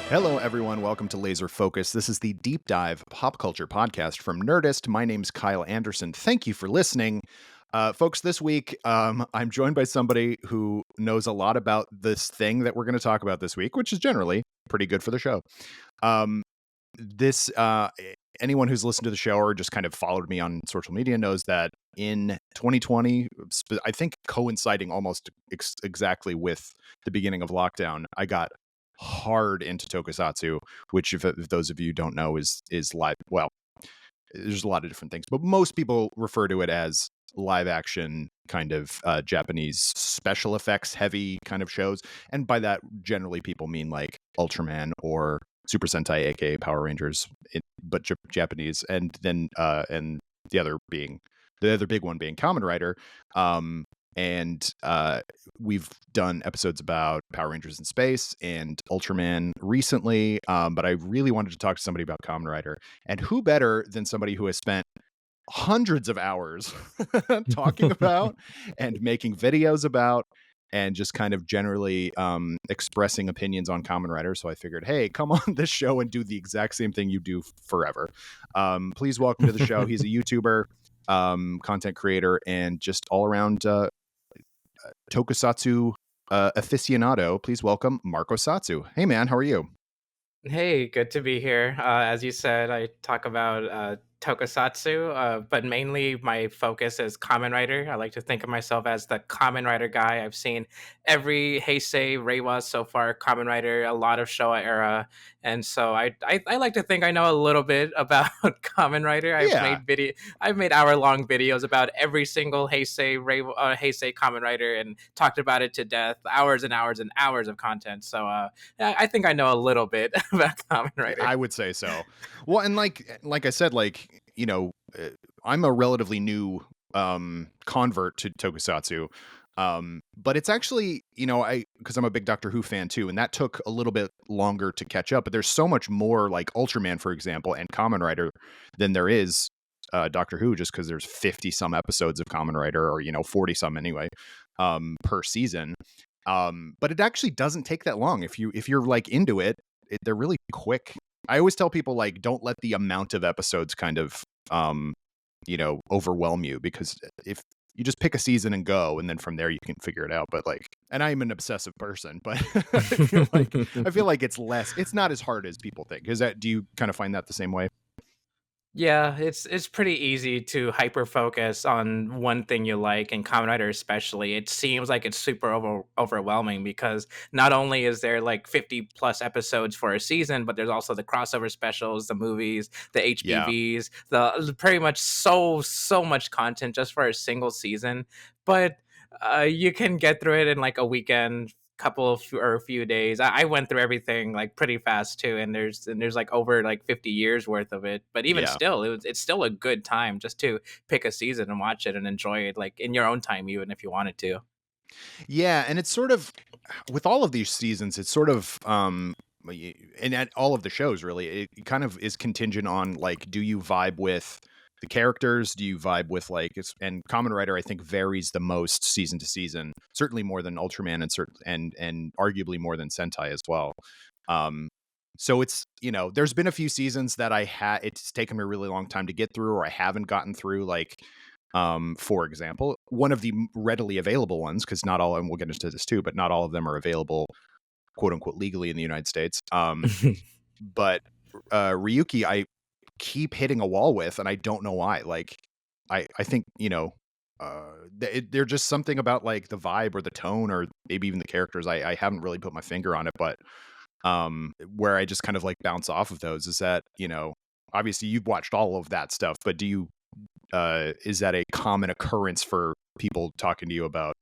Hello, everyone. Welcome to Laser Focus. This is the deep dive pop culture podcast from Nerdist. My name's Kyle Anderson. Thank you for listening. Folks, this week, I'm joined by somebody who knows a lot about this thing that we're going to talk about this week, which is generally pretty good for the show. This anyone who's listened to the show or just kind of followed me on social media knows that in 2020, I think coinciding almost exactly with the beginning of lockdown, I got hard into tokusatsu, which if those of you don't know is live. Well, there's a lot of different things, but most people refer to it as live action kind of Japanese special effects heavy kind of shows, and by that generally people mean like Ultraman or Super Sentai, aka Power Rangers, but Japanese, and then and the other big one being Kamen Rider. And we've done episodes about Power Rangers in Space and Ultraman recently, but I really wanted to talk to somebody about Kamen Rider. And who better than somebody who has spent hundreds of hours talking about and making videos about and just kind of generally expressing opinions on Kamen Rider. So I figured, hey, come on this show and do the exact same thing you do forever. Please welcome to the show. He's a YouTuber, content creator, and just all around tokusatsu aficionado. Please welcome Marcosatsu. Hey man, how are you? Hey, good to be here. As you said, I talk about tokusatsu, but mainly my focus is Kamen Rider. I like to think of myself as the Kamen Rider guy. I've seen every Heisei, Reiwa so far, Kamen Rider, a lot of Showa era, and so I like to think I know a little bit about Kamen Rider. Yeah. I've made hour-long videos about every single Heisei, Heisei Kamen Rider, and talked about it to death, hours and hours and hours of content. So I think I know a little bit about Kamen Rider. I would say so. Well, and like I said, I'm a relatively new convert to tokusatsu. But it's actually, because I'm a big Doctor Who fan too, and that took a little bit longer to catch up. But there's so much more, like Ultraman, for example, and Kamen Rider than there is Doctor Who, just because there's 50 some episodes of Kamen Rider, or 40 some anyway, per season. But it actually doesn't take that long if you're like into it. They're really quick. I always tell people, like, don't let the amount of episodes kind of overwhelm you, because if you just pick a season and go, and then from there you can figure it out. But like, and I'm an obsessive person, but I feel like it's not as hard as people think. Do you kind of find that the same way? Yeah, it's pretty easy to hyper focus on one thing you like, and Kamen Rider especially. It seems like it's super overwhelming because not only is there like 50 plus episodes for a season, but there's also the crossover specials, the movies, the Yeah. HBVs, the pretty much so much content just for a single season. But you can get through it in like a weekend, or a few days. I went through everything like pretty fast too, and there's like over like 50 years worth of it. But even Yeah. still, it's still a good time just to pick a season and watch it and enjoy it like in your own time, even if you wanted to. Yeah, and it's sort of with all of these seasons, it's sort of and at all of the shows really, it kind of is contingent on, like, do you vibe with the characters? Do you vibe with and Kamen Rider, I think, varies the most season to season, certainly more than Ultraman, and arguably more than Sentai as well. Um so it's, there's been a few seasons that it's taken me a really long time to get through, or I haven't gotten through, like, for example, one of the readily available ones, because not all, and we'll get into this too, but not all of them are available, quote unquote, legally in the United States. But Ryuki, I keep hitting a wall with, and I don't know why. Like, I think, they're just something about, like, the vibe or the tone, or maybe even the characters. I haven't really put my finger on it, but where I just kind of like bounce off of those is that, obviously you've watched all of that stuff, but is that a common occurrence for people talking to you about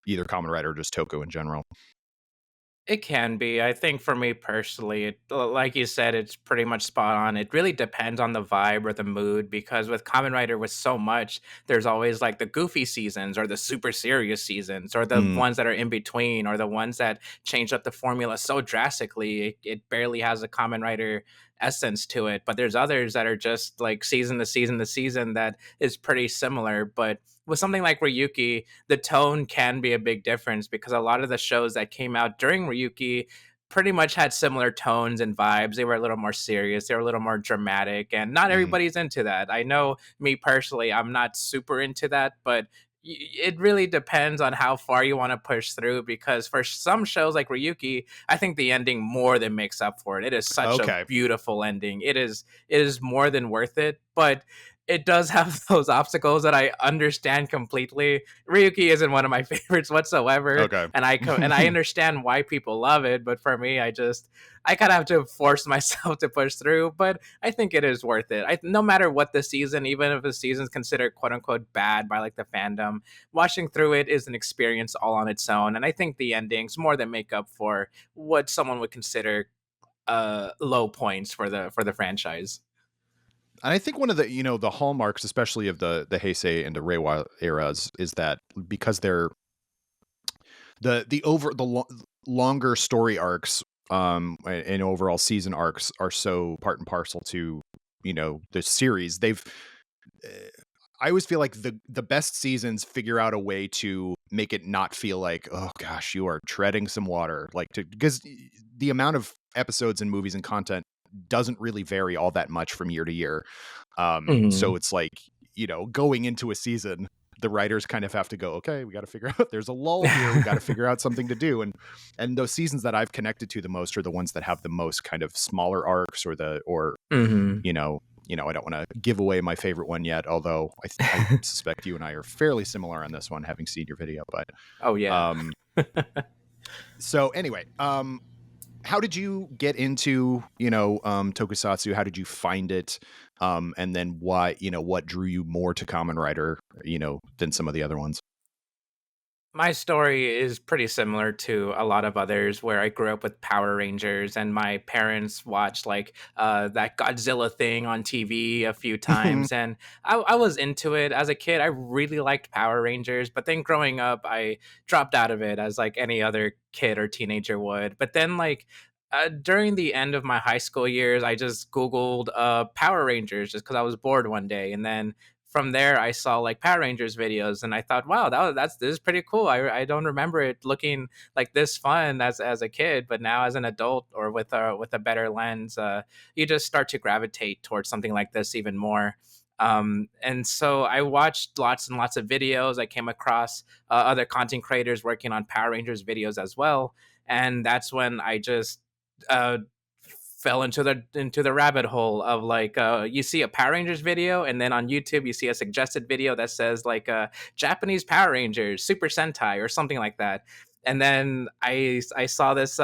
either Kamen Rider or just Toko in general? It can be. I think for me personally, like you said, it's pretty much spot on. It really depends on the vibe or the mood, because with Kamen Rider, with so much, there's always like the goofy seasons or the super serious seasons or the Mm, ones that are in between or the ones that change up the formula so drastically. It barely has a Kamen Rider essence to it. But there's others that are just like season to season to season that is pretty similar. But with something like Ryuki, the tone can be a big difference because a lot of the shows that came out during Ryuki pretty much had similar tones and vibes. They were a little more serious, they were a little more dramatic, and not Mhm. everybody's into that. I know me personally, I'm not super into that, but it really depends on how far you want to push through, because for some shows like Ryuki, I think the ending more than makes up for it. It is such a Okay. beautiful ending. It is more than worth it, but it does have those obstacles that I understand completely. Ryuki isn't one of my favorites whatsoever, Okay. and I understand why people love it, but for me, I kind of have to force myself to push through. But I think it is worth it. No matter what the season, even if the season's considered quote unquote bad by like the fandom, watching through it is an experience all on its own, and I think the endings more than make up for what someone would consider low points for the franchise. And I think one of the, the hallmarks, especially of the Heisei and the Reiwa eras, is that because they're longer story arcs, and overall season arcs are so part and parcel to, the series. Uh, I always feel like the best seasons figure out a way to make it not feel like, oh gosh, you are treading some water, like, because the amount of episodes and movies and content doesn't really vary all that much from year to year. So Mhm. it's like, going into a season, the writers kind of have to go, okay, we got to figure out, there's a lull here, we got to figure out something to do. And those seasons that I've connected to the most are the ones that have the most kind of smaller arcs, or Mhm. you know I don't want to give away my favorite one yet, although I suspect you and I are fairly similar on this one, having seen your video. But Oh yeah. um so anyway, how did you get into, tokusatsu? How did you find it? And then why, what drew you more to Kamen Rider, than some of the other ones? My story is pretty similar to a lot of others, where I grew up with Power Rangers and my parents watched like that Godzilla thing on TV a few times, and I was into it as a kid. I really liked Power Rangers, but then growing up I dropped out of it, as like any other kid or teenager would. But then like during the end of my high school years, I just Googled Power Rangers just because I was bored one day, and then from there I saw like Power Rangers videos, and I thought, wow, this is pretty cool. I don't remember it looking like this fun as a kid, but now as an adult or with a better lens, you just start to gravitate towards something like this even more. And so I watched lots and lots of videos. I came across other content creators working on Power Rangers videos as well, and that's when I just uh, fell into the rabbit hole of like you see a Power Rangers video, and then on YouTube you see a suggested video that says like Japanese Power Rangers Super Sentai or something like that. And then I saw this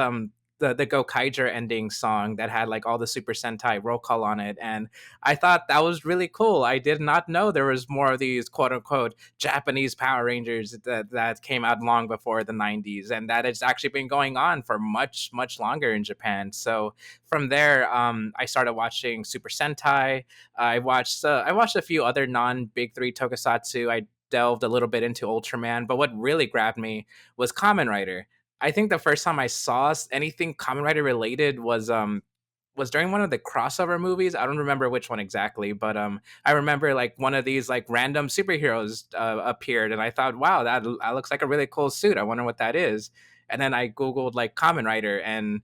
the Go Kaiger ending song that had like all the Super Sentai roll call on it, and I thought that was really cool. I did not know there was more of these quote unquote Japanese Power Rangers that came out long before the 90s, and that it's actually been going on for much much longer in Japan. So from there, I started watching Super Sentai. I watched a few other non big three tokusatsu. I delved a little bit into Ultraman, but what really grabbed me was Kamen Rider. I think the first time I saw anything Kamen Rider related was during one of the crossover movies. I don't remember which one exactly, but I remember like one of these like random superheroes appeared, and I thought, wow, that looks like a really cool suit. I wonder what that is. And then I googled like Kamen Rider, and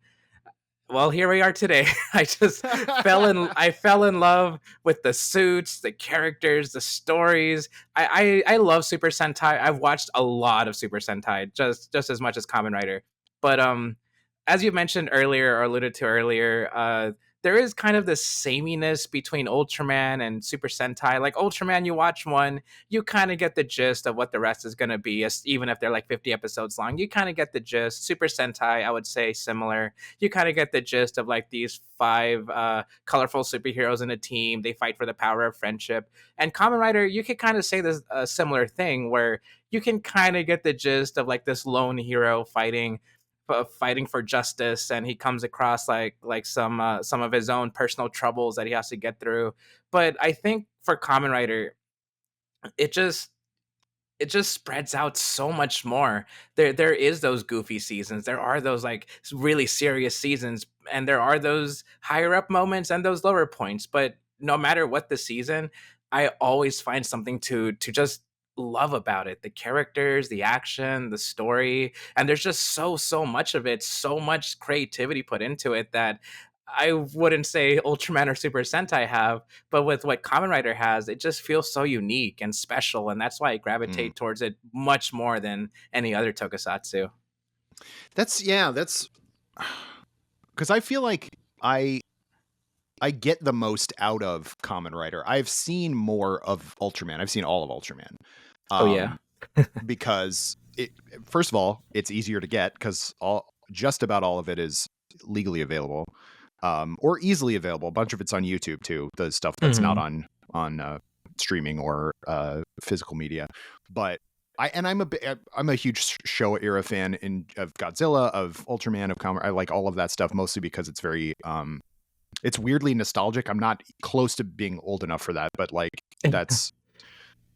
well, here we are today. I fell in love with the suits, the characters, the stories. I love Super Sentai. I've watched a lot of Super Sentai, just as much as Kamen Rider. But as you mentioned earlier or alluded to earlier, there is kind of this sameness between Ultraman and Super Sentai. Like Ultraman, you watch one, you kind of get the gist of what the rest is going to be, even if they're like 50 episodes long. You kind of get the gist. Super Sentai, I would say similar. You kind of get the gist of like these five colorful superheroes in a team. They fight for the power of friendship. And Kamen Rider, you could kind of say this a similar thing, where you can kind of get the gist of like this lone hero fighting for justice, and he comes across like some of his own personal troubles that he has to get through. But I think for Kamen Rider, it just it just spreads out so much more. There is those goofy seasons. There are those like really serious seasons, and there are those higher up moments and those lower points. But no matter what the season, I always find something to just love about it. The characters, the action, the story, and there's just so much of it, so much creativity put into it that I wouldn't say Ultraman or Super Sentai have, but with what Kamen Rider has, it just feels so unique and special, and that's why I Mm. gravitate towards it much more than any other tokusatsu. That's because I feel like I I get the most out of Kamen Rider. I've seen more of Ultraman. I've seen all of Ultraman. Oh yeah. Um, because it first of all, it's easier to get because all just about all of it is legally available. Or easily available. A bunch of it's on YouTube too. The stuff that's not Hmm. on streaming or physical media. But I'm a huge Showa era fan of Godzilla, of Ultraman, of Kamen. I like all of that stuff mostly because it's very it's weirdly nostalgic. I'm not close to being old enough for that, but like that's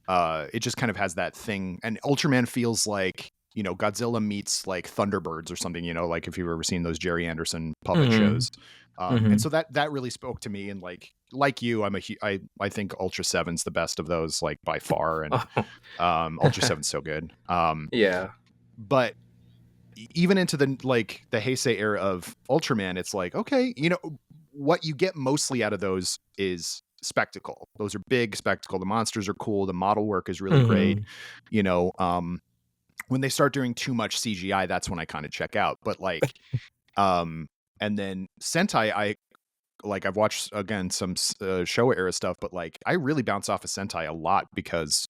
it just kind of has that thing. And Ultraman feels like, Godzilla meets like Thunderbirds or something, like if you've ever seen those Jerry Anderson puppet Hmm. shows. And Hmm. so that really spoke to me. And like you, I think Ultra Seven's the best of those, like by far. And Oh. Ultra Seven's so good. Yeah. But even into the Heisei era of Ultraman, it's like, okay, what you get mostly out of those is spectacle. Those are big spectacle. The monsters are cool. The model work is really great. Hmm. You know, when they start doing too much CGI, that's when I kind of check out. But um, and then Sentai, I've watched again some Showa era stuff, but like I really bounce off of Sentai a lot because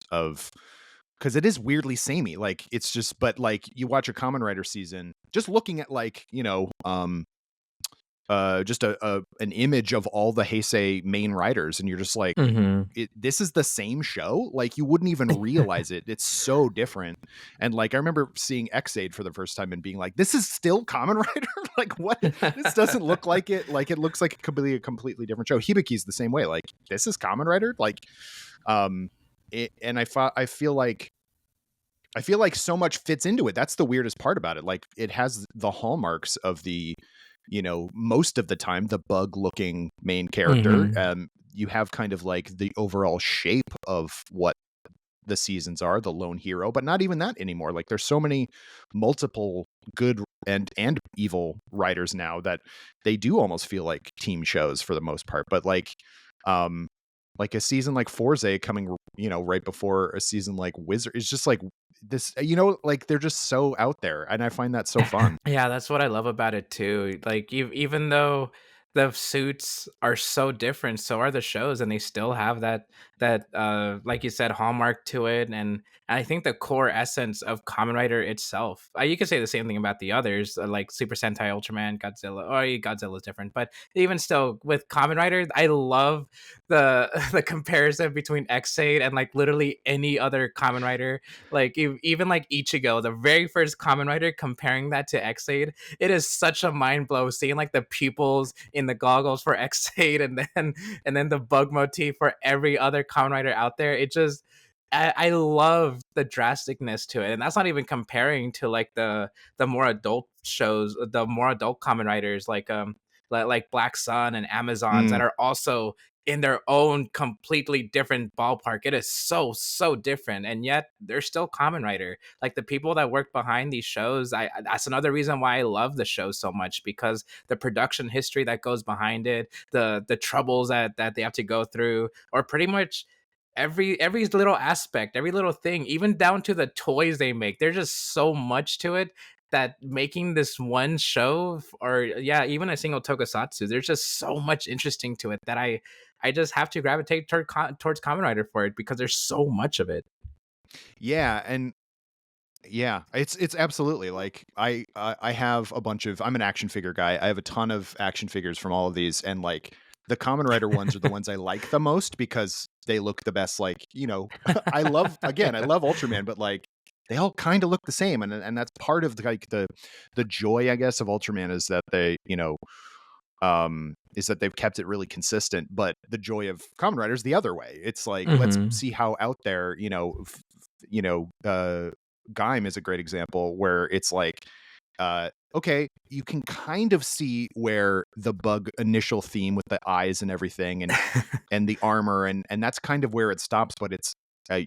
it is weirdly samey. Like it's just, but like you watch a Kamen Rider season, just looking at just an image of all the Heisei main writers, and you're just like, Hmm. this is the same show. Like you wouldn't even realize it. It's so different. And like I remember seeing X-Aid for the first time and being like, this is still Kamen Rider. Like what? This doesn't look like it. Like it looks like it could be a completely different show. Hibiki's the same way. Like this is Kamen Rider. Like um and I feel like so much fits into it. That's the weirdest part about it. Like it has the hallmarks of the, most of the time, the bug looking main character. Hmm. You have kind of like the overall shape of what the seasons are, the lone hero, but not even that anymore. Like there's so many multiple good and evil writers now that they do almost feel like team shows for the most part. But um like a season like Forze coming, right before a season like Wizard is just like this, like they're just so out there, and I find that so fun. Yeah, that's what I love about it too. Like even though the suits are so different, so are the shows, and they still have that like you said, hallmark to it. And I think the core essence of Kamen Rider itself. You could say the same thing about the others, like Super Sentai, Ultraman, Godzilla. Oh, Godzilla's different, but even still, with Kamen Rider, I love the the comparison between X8 and like literally any other Kamen Rider, like even like Ichigo, the very first Kamen Rider, comparing that to X8, it is such a mind blow seeing like the pupils in the goggles for X8, and then the bug motif for every other Kamen Rider out there. It just I love the drasticness to it, and that's not even comparing to like the more adult shows, the more adult Kamen Riders like Black Sun and Amazons Mm. that are also in their own completely different ballpark. It is so different, and yet they're still Kamen Rider. Like the people that work behind these shows, that's another reason why I love the show so much, because the production history that goes behind it, the troubles that they have to go through, or pretty much every little aspect, every little thing, even down to the toys they make. There's just so much to it that making this one show, or yeah, even a single tokusatsu, there's just so much interesting to it that I just have to gravitate towards Kamen Rider for it, because there's so much of it. Yeah, and yeah, it's absolutely like I have a bunch of I'm an action figure guy. I have a ton of action figures from all of these, and like the Kamen Rider ones are the ones I like the most because they look the best. Like I love Ultraman, but like they all kind of look the same, and that's part of the joy, I guess, of Ultraman is that is that they've kept it really consistent. But the joy of Kamen Rider is the other way. It's like let's Hmm. see how out there, Gaim is a great example where it's like, okay, you can kind of see where the bug initial theme with the eyes and everything and the armor and that's kind of where it stops, but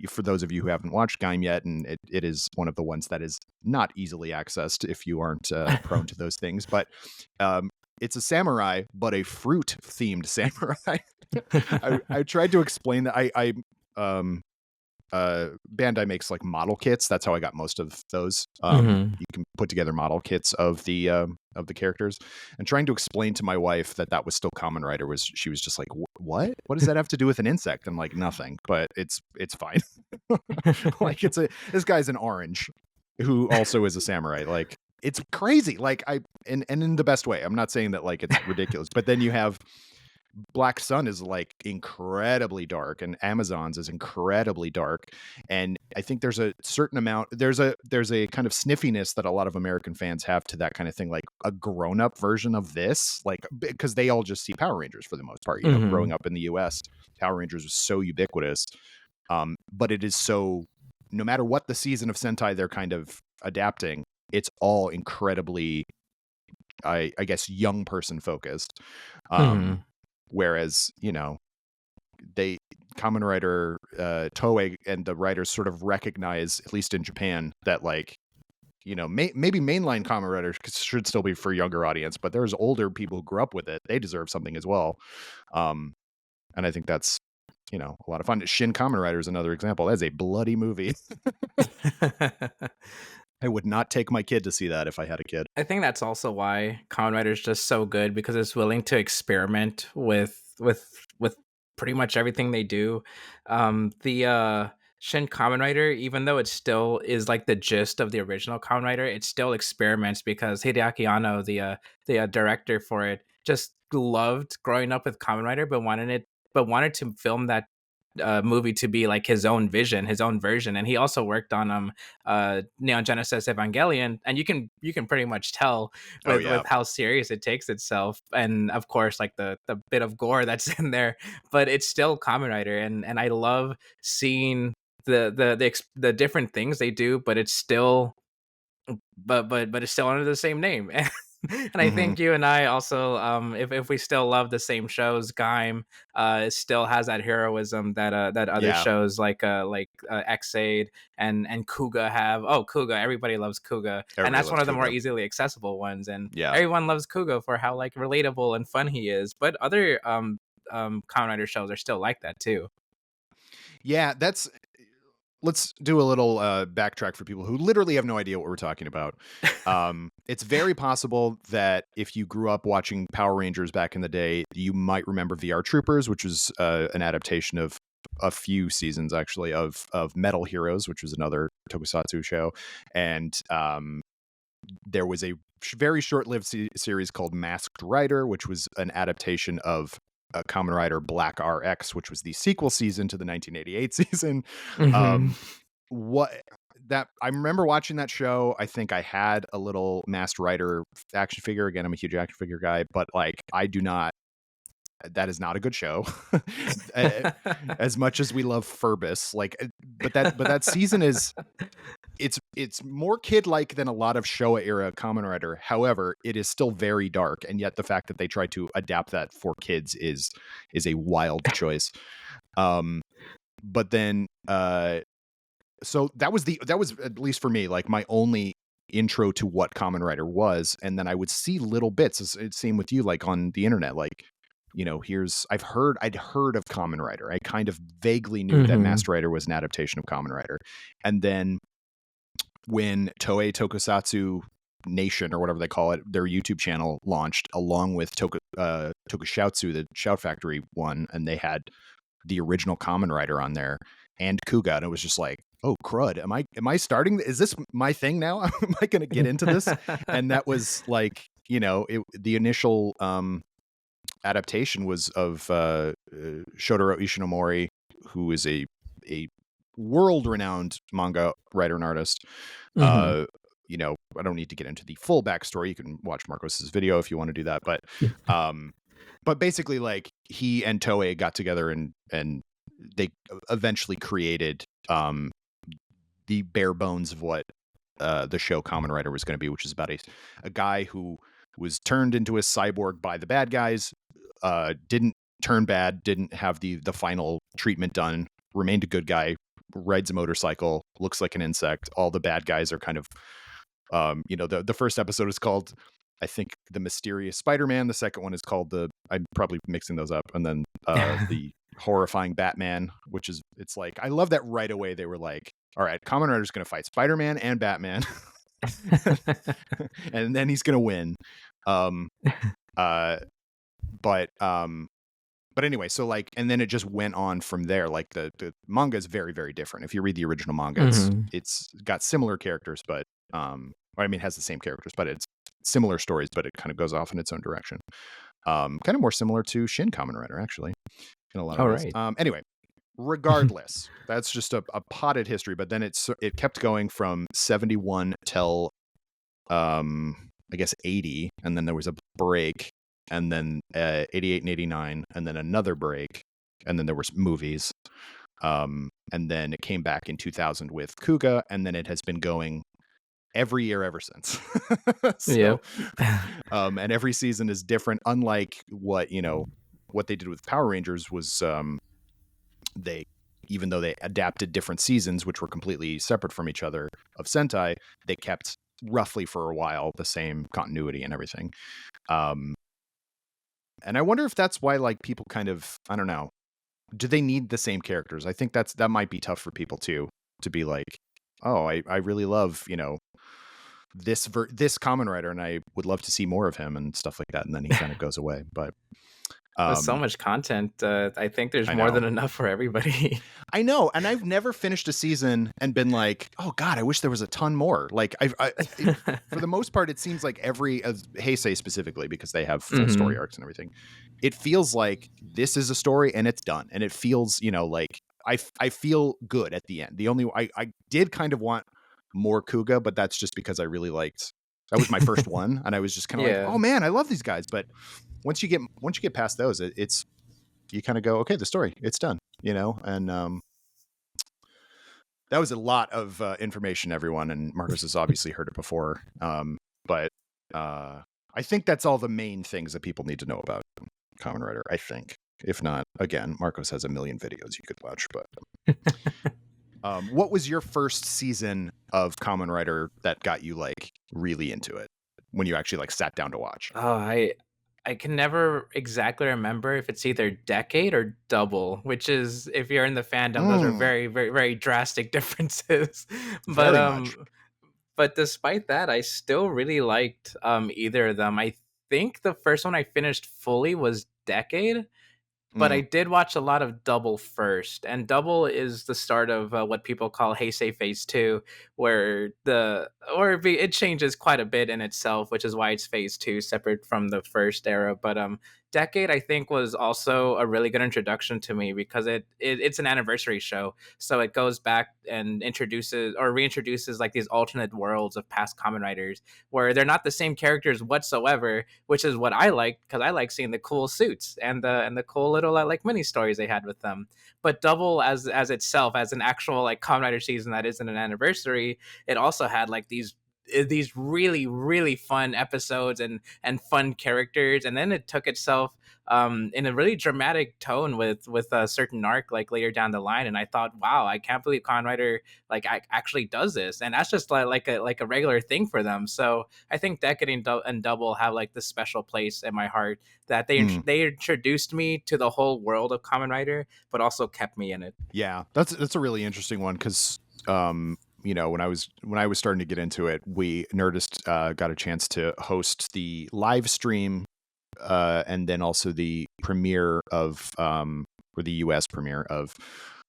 for those of you who haven't watched Gaim yet, and it is one of the ones that is not easily accessed if you aren't prone to those things. But it's a samurai, but a fruit-themed samurai. I tried to explain that. Bandai makes like model kits. That's how I got most of those. Mhm. You can put together model kits of the characters, and trying to explain to my wife that was still Kamen Rider she was just like, what does that have to do with an insect? I'm like, nothing, but it's fine. Like this guy's an orange who also is a samurai. Like, it's crazy. Like, and in the best way. I'm not saying that like it's ridiculous, but then you have Black Sun is like incredibly dark, and Amazons is incredibly dark. And I think there's a certain amount, there's a kind of sniffiness that a lot of American fans have to that kind of thing, like a grown-up version of this, like, because they all just see Power Rangers for the most part. Growing up in the US, Power Rangers was so ubiquitous. But it is so, no matter what the season of Sentai they're kind of adapting, it's all incredibly, I guess, young person focused. Mhm. Whereas, Kamen Rider, Toei and the writers sort of recognize, at least in Japan, that like, maybe mainline Kamen Rider should still be for younger audience, but there's older people who grew up with it. They deserve something as well. And I think that's, a lot of fun. Shin Kamen Rider is another example. That's a bloody movie. I would not take my kid to see that if I had a kid. I think that's also why Kamen Rider is just so good, because it's willing to experiment with pretty much everything they do. The Shin Kamen Rider, even though it still is like the gist of the original Kamen Rider, it still experiments because Hideaki Anno, the director for it, just loved growing up with Kamen Rider, but wanted to film that movie to be like his own vision, his own version. And he also worked on Neon Genesis Evangelion, and you can pretty much tell Oh with yeah. how serious it takes itself, and of course like the bit of gore that's in there, but it's still Kamen Rider. And I love seeing the different things they do, but it's still but it's still under the same name. And I Mm-hmm. think you and I also, if we still love the same shows, Gaim it still has that heroism that other Yeah. shows like X-Aid and Kuga have. Oh, Kuga, everybody loves Kuga, and Everybody that's one loves of the more Kuga. easily accessible ones. And Yeah. everyone loves Kuga for how like relatable and fun he is. But other Kamen Rider shows are still like that too. Yeah, let's do a little backtrack for people who literally have no idea what we're talking about. It's very possible that if you grew up watching Power Rangers back in the day, you might remember VR Troopers, which was an adaptation of a few seasons actually of Metal Heroes, which was another tokusatsu show. And there was a very short-lived series called Masked Rider, which was an adaptation of Kamen Rider Black RX, which was the sequel season to the 1988 season. Mhm. Um, what that I remember watching that show. I think I had a little Masked Rider action figure. Again, I'm a huge action figure guy, but like I do not. That is not a good show. As much as we love Furbus, like, but that season is it's more kid-like than a lot of Showa era Kamen Rider. However, it is still very dark, and yet the fact that they tried to adapt that for kids is a wild choice. But then so that was at least for me like my only intro to what Kamen Rider was, and then I would see little bits. It's same with you, like on the internet, like I'd heard of Kamen Rider. I kind of vaguely knew that Mhm. Master Rider was an adaptation of Kamen Rider, and then when Toei Tokusatsu Nation or whatever they call it, their YouTube channel launched along with Tokushoutsu, the Shout Factory one, and they had the original Kamen Rider on there and Kuga, and it was just like, oh crud, am I starting? Is this my thing now? Am I going to get into this? And that was like, the initial adaptation was of Shotaro Ishinomori, who is a world-renowned manga writer and artist. Mhm. I don't need to get into the full backstory. You can watch Marcos's video if you want to do that. But basically, like, he and Toei got together and they eventually created the bare bones of what the show Kamen Rider was going to be, which is about a guy who was turned into a cyborg by the bad guys, didn't turn bad, didn't have the final treatment done, remained a good guy rides a motorcycle, looks like an insect. All the bad guys are kind of, the first episode is called, I think, The Mysterious Spider-Man. The second one is called I'm probably mixing those up. And then the Horrifying Batman, it's like, I love that right away they were like, all right, Kamen Rider's going to fight Spider-Man and Batman. And then he's going to win. But anyway, so like, and then it just went on from there. Like the manga is very, very different. If you read the original manga, it's got similar characters, but it has the same characters, but it's similar stories, but it kind of goes off in its own direction. Kind of more similar to Shin Kamen Rider, actually, in a lot of ways. Right. Anyway, regardless, that's just a potted history. But then it kept going from 71 till I guess 80, and then there was a break, and then 88 and 89, and then another break, and then there were movies, and then it came back in 2000 with Kuga, and then it has been going every year ever since. So, and every season is different. Unlike what they did with Power Rangers was even though they adapted different seasons, which were completely separate from each other of Sentai, they kept roughly for a while the same continuity and everything. And I wonder if that's why, like, people kind of, I don't know, do they need the same characters? I think that might be tough for people too, to be like, oh, I really love, this Kamen Rider, and I would love to see more of him and stuff like that. And then he kind of goes away. But with so much content, I think there's I more know. than enough for everybody. I know, and I've never finished a season and been like, "Oh God, I wish there was a ton more." Like, for the most part, it seems like Heisei specifically, because they have full story arcs and everything. It feels like this is a story and it's done, and it feels, like I feel good at the end. The only I did kind of want more Kuga, but that's just because I really liked. That was my first one, and I was just kind of like, "Oh man, I love these guys." But once you get past those, it's you kind of go, okay, the story, it's done, and that was a lot of information, everyone, and Marcos has obviously heard it before, but I think that's all the main things that people need to know about Kamen Rider, I think. If not, again, Marcos has a million videos you could watch. But what was your first season of Kamen Rider that got you like really into it when you actually like sat down to watch? Oh, I can never exactly remember if it's either Decade or Double, which is, if you're in the fandom, those are very, very, very drastic differences. But Very much. but despite that, I still really liked either of them. I think the first one I finished fully was Decade, but I did watch a lot of Double first, and Double is the start of what people call Heisei Phase 2, where it changes quite a bit in itself, which is why it's Phase 2, separate from the first era. But Decade, I think, was also a really good introduction to me, because it's an anniversary show, so it goes back and introduces or reintroduces like these alternate worlds of past Kamen Riders, where they're not the same characters whatsoever, which is what I like, because I like seeing the cool suits and the cool little like mini stories they had with them. But Double as itself, as an actual like Kamen Rider season that isn't an anniversary, it also had like these really, really fun episodes and fun characters, and then it took itself in a really dramatic tone with a certain arc like later down the line, and I thought, wow, I can't believe Kamen Rider like actually does this, and that's just like a regular thing for them. So I think Decade and Double have like this special place in my heart, that they introduced me to the whole world of Kamen Rider, but also kept me in it. Yeah, that's a really interesting one, because when I was starting to get into it, Nerdist got a chance to host the live stream, and then also the premiere of or the US premiere of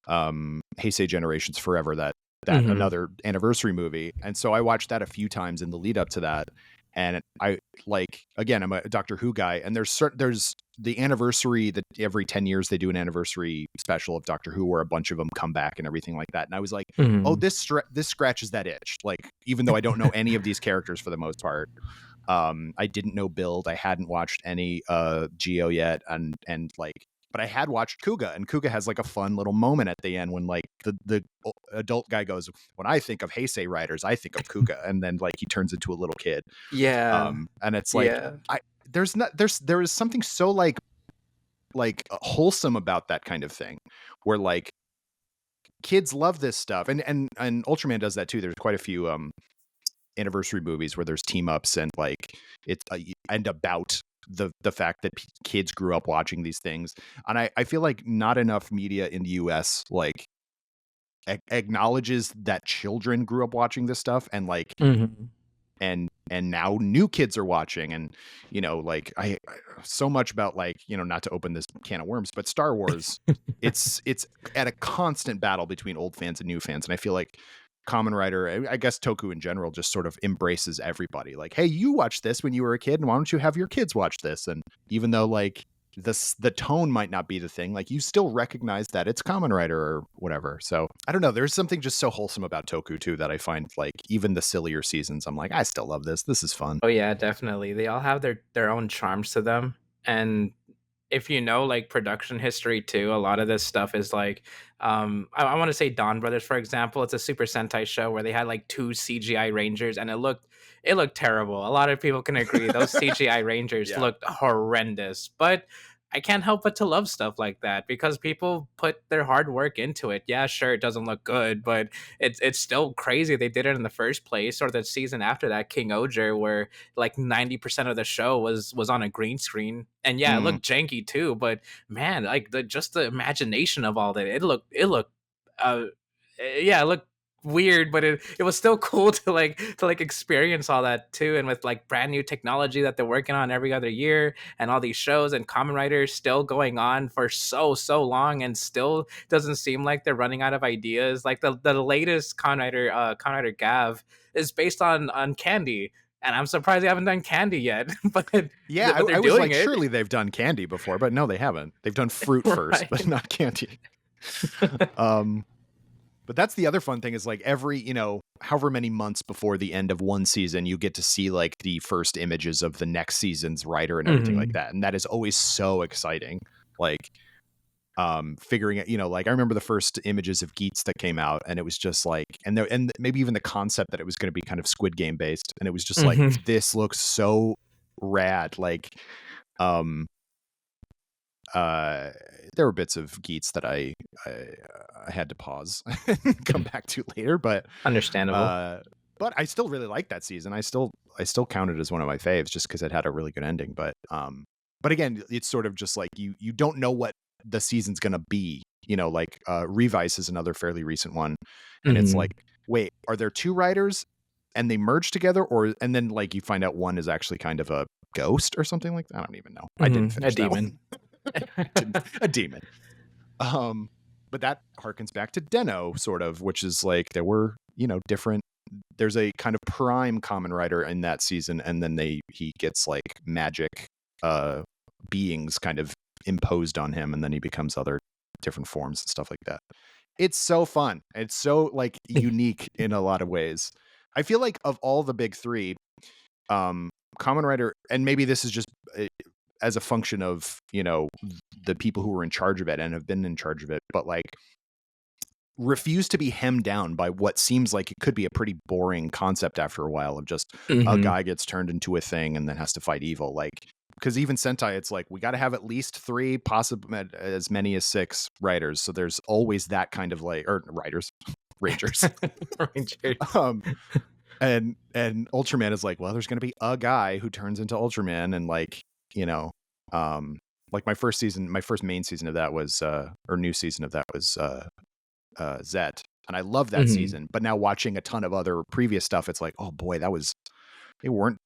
Heisei Generations Forever, that another anniversary movie. And so I watched that a few times in the lead up to that. And I like, again, I'm a Doctor Who guy, and there's the anniversary that every 10 years they do an anniversary special of Doctor Who, where a bunch of them come back and everything like that. And I was like, oh, this scratches that itch. Like, even though I don't know any of these characters for the most part, I didn't know Build. I hadn't watched any Geo yet, and like, but I had watched Kuga, and Kuga has like a fun little moment at the end when like the adult guy goes, "When I think of Heisei Riders, I think of Kuga," and then like he turns into a little kid. Yeah. And it's like, there is something so like wholesome about that kind of thing, where like kids love this stuff, and Ultraman does that too. There's quite a few anniversary movies where there's team ups and like it's and about the fact that kids grew up watching these things, and I feel like not enough media in the U.S. like acknowledges that children grew up watching this stuff, and like Mhm. and now new kids are watching, and like I so much about, like, not to open this can of worms, but Star Wars, it's at a constant battle between old fans and new fans, and I feel like Kamen Rider, I guess Toku in general, just sort of embraces everybody. Like, hey, you watched this when you were a kid, and why don't you have your kids watch this? And even though like the tone might not be the thing, like you still recognize that it's Kamen Rider or whatever. So I don't know. There's something just so wholesome about Toku too that I find, like, even the sillier seasons, I'm like, I still love this. This is fun. Oh yeah, definitely. They all have their own charms to them. And if you know like production history too, a lot of this stuff is like I want to say Dawn Brothers, for example. It's a Super Sentai show where they had like two CGI Rangers and it looked terrible. A lot of people can agree those CGI Rangers Yeah. looked horrendous. But I can't help but to love stuff like that because people put their hard work into it. Yeah, sure, it doesn't look good, but it's still crazy they did it in the first place. Or the season after that, King Oger, where like 90% of the show was on a green screen. And yeah, it Mm. looked janky too, but man, like the imagination of all that, it looked uh yeah, it looked weird, but it was still cool to like experience all that too. And with like brand new technology that they're working on every other year, and all these shows and Kamen Rider still going on for so long, and still doesn't seem like they're running out of ideas. Like the latest Kamen Rider Gav is based on Candy, and I'm surprised they haven't done Candy yet. but Yeah, but they're I was doing like, it. surely they've done candy before, but no, they haven't. They've done fruit first, but Right. not candy. um, but that's the other fun thing is, like, every, however many months before the end of one season, you get to see like the first images of the next season's writer and everything like Mhm. that. And that is always so exciting. Like, figuring it, like I remember the first images of Geats that came out, and it was just like, and maybe even the concept that it was going to be kind of Squid Game based, and it was just like, Mhm. this looks so rad. Like, um uh there were bits of Geats that I, I had to pause and come back to later, Understandable. uh but I still really like that season. I still count it as one of my faves just because it had a really good ending. But again, it's sort of just like you don't know what the season's gonna be. Like, Revice is another fairly recent one, and it's like, Mhm. wait, are there two writers and they merge together, and then like you find out one is actually kind of a ghost or something like that? I don't even know. I didn't Mhm. A finish that one. demon. A demon. Um, but that harkens back to Deno, sort of, which is like there were, different. There's a kind of prime Kamen Rider in that season, and then he gets like magic uh beings kind of imposed on him, and then he becomes other different forms and stuff like that. It's so fun. It's so like unique in a lot of ways. I feel like of all the big three, um, Kamen Rider, and maybe this is just as a function of the people who were in charge of it and have been in charge of it, but like refuse to be hemmed down by what seems like it could be a pretty boring concept after a while of just a Mhm. guy gets turned into a thing and then has to fight evil. Like, because even Sentai, it's like we got to have at least three, possibly as many as six writers. So there's always that kind of like, or writers, rangers. Rangers. um, and Ultraman is like, well, there's going to be a guy who turns into Ultraman, and like, you know, um, like my first main season of that was, or new season of that was, Zet, and I love that Mhm. season. But now watching a ton of other previous stuff, it's like, oh boy, they weren't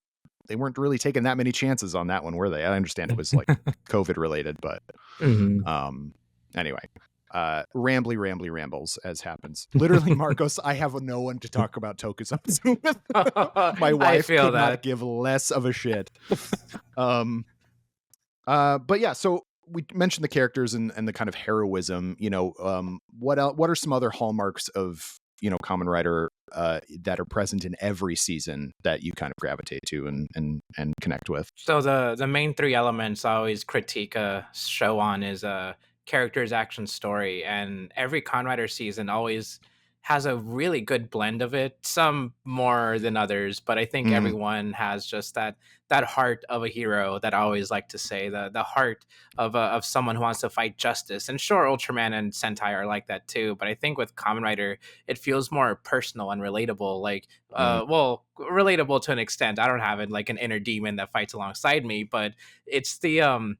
they weren't really taking that many chances on that one, were they? I understand it was like COVID related, but Mhm. um, anyway, rambly rambles as happens. Literally, Marcos, I have no one to talk about Tokusatsu with. My I wife feel could not that. give less of a shit. Um, but yeah, so we mentioned the characters and the kind of heroism. What are some other hallmarks of Kamen Rider that are present in every season that you kind of gravitate to and connect with? So the main three elements I always critique a show on is character's action story, and every Kamen Rider season always has a really good blend of it. Some more than others, but I think Mm, everyone has just that heart of a hero that I always like to say, the heart of someone who wants to fight justice. And sure, Ultraman and Sentai are like that too, but I think with Kamen Rider, it feels more personal and relatable. Like, mm, well, relatable to an extent. I don't have it like an inner demon that fights alongside me, but it's the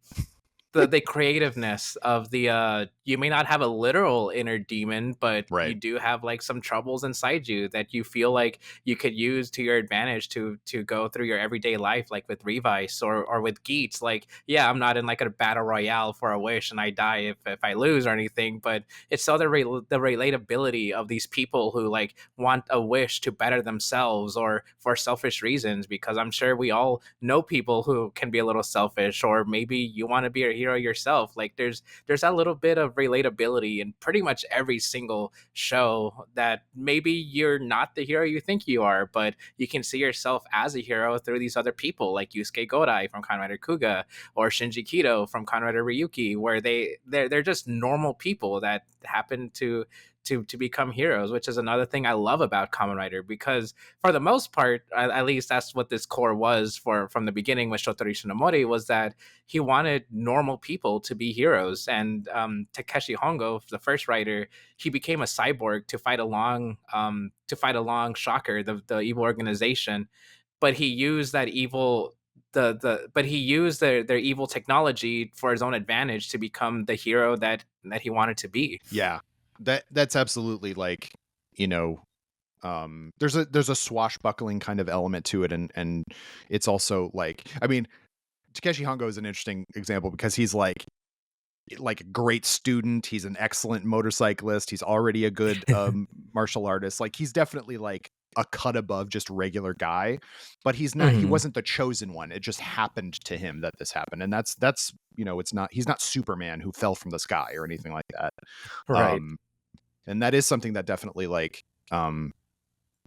creativeness of the you may not have a literal inner demon, but right. you do have like some troubles inside you that you feel like you could use to your advantage to go through your everyday life, like with Revice or with Geats. Like, yeah, I'm not in like a battle royale for a wish and I die if I lose or anything, but it's still the relatability of these people who like want a wish to better themselves or for selfish reasons, because I'm sure we all know people who can be a little selfish, or maybe you want to be a hero yourself. Like, there's a little bit of relatability in pretty much every single show, that maybe you're not the hero you think you are, but you can see yourself as a hero through these other people, like Yusuke Godai from Kamen Rider Kuga, or Shinji Kido from Kamen Rider Ryuki, where they're just normal people that happen to become heroes, which is another thing I love about Kamen Rider, because for the most part, at least that's what this core was for from the beginning with Shotori Shinomori, was that he wanted normal people to be heroes. And Takeshi Hongo, the first writer, he became a cyborg to fight along Shocker, the evil organization, but he used that evil but he used their evil technology for his own advantage to become the hero that he wanted to be. Yeah. That's absolutely like, you know, there's a swashbuckling kind of element to it, and it's also like, I mean, Takeshi Hongo is an interesting example because he's like a great student, he's an excellent motorcyclist, he's already a good martial artist. Like, he's definitely like a cut above just regular guy, but he Hmm. wasn't the chosen one. It just happened to him that this happened. And that's, you know, he's not Superman who fell from the sky or anything like that. Right. Um and that is something that definitely like, um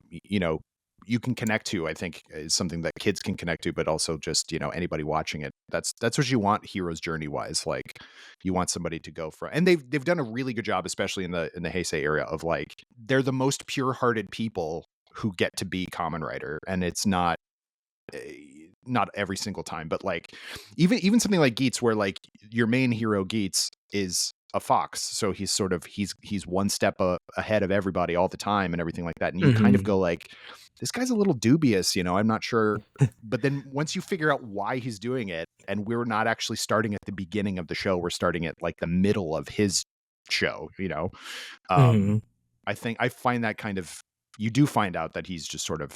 you know, you can connect to. I think is something that kids can connect to, but also just, you know, anybody watching it. That's what you want heroes journey wise. Like, you want somebody to go from, and they've done a really good job, especially in the Heisei area, of like, they're the most pure hearted people who get to be Kamen Rider, and it's not not every single time, but like, even something like Geats, where like your main hero Geats is a fox, so he's sort of he's one step ahead of everybody all the time and everything like that, and you kind of Hmm. go like, this guy's a little dubious, you know, I'm not sure. But then once you figure out why he's doing it, and we're not actually starting at the beginning of the show, we're starting at like the middle of his show, you know. um Hmm. I think I find that kind of, you do find out that he's just sort of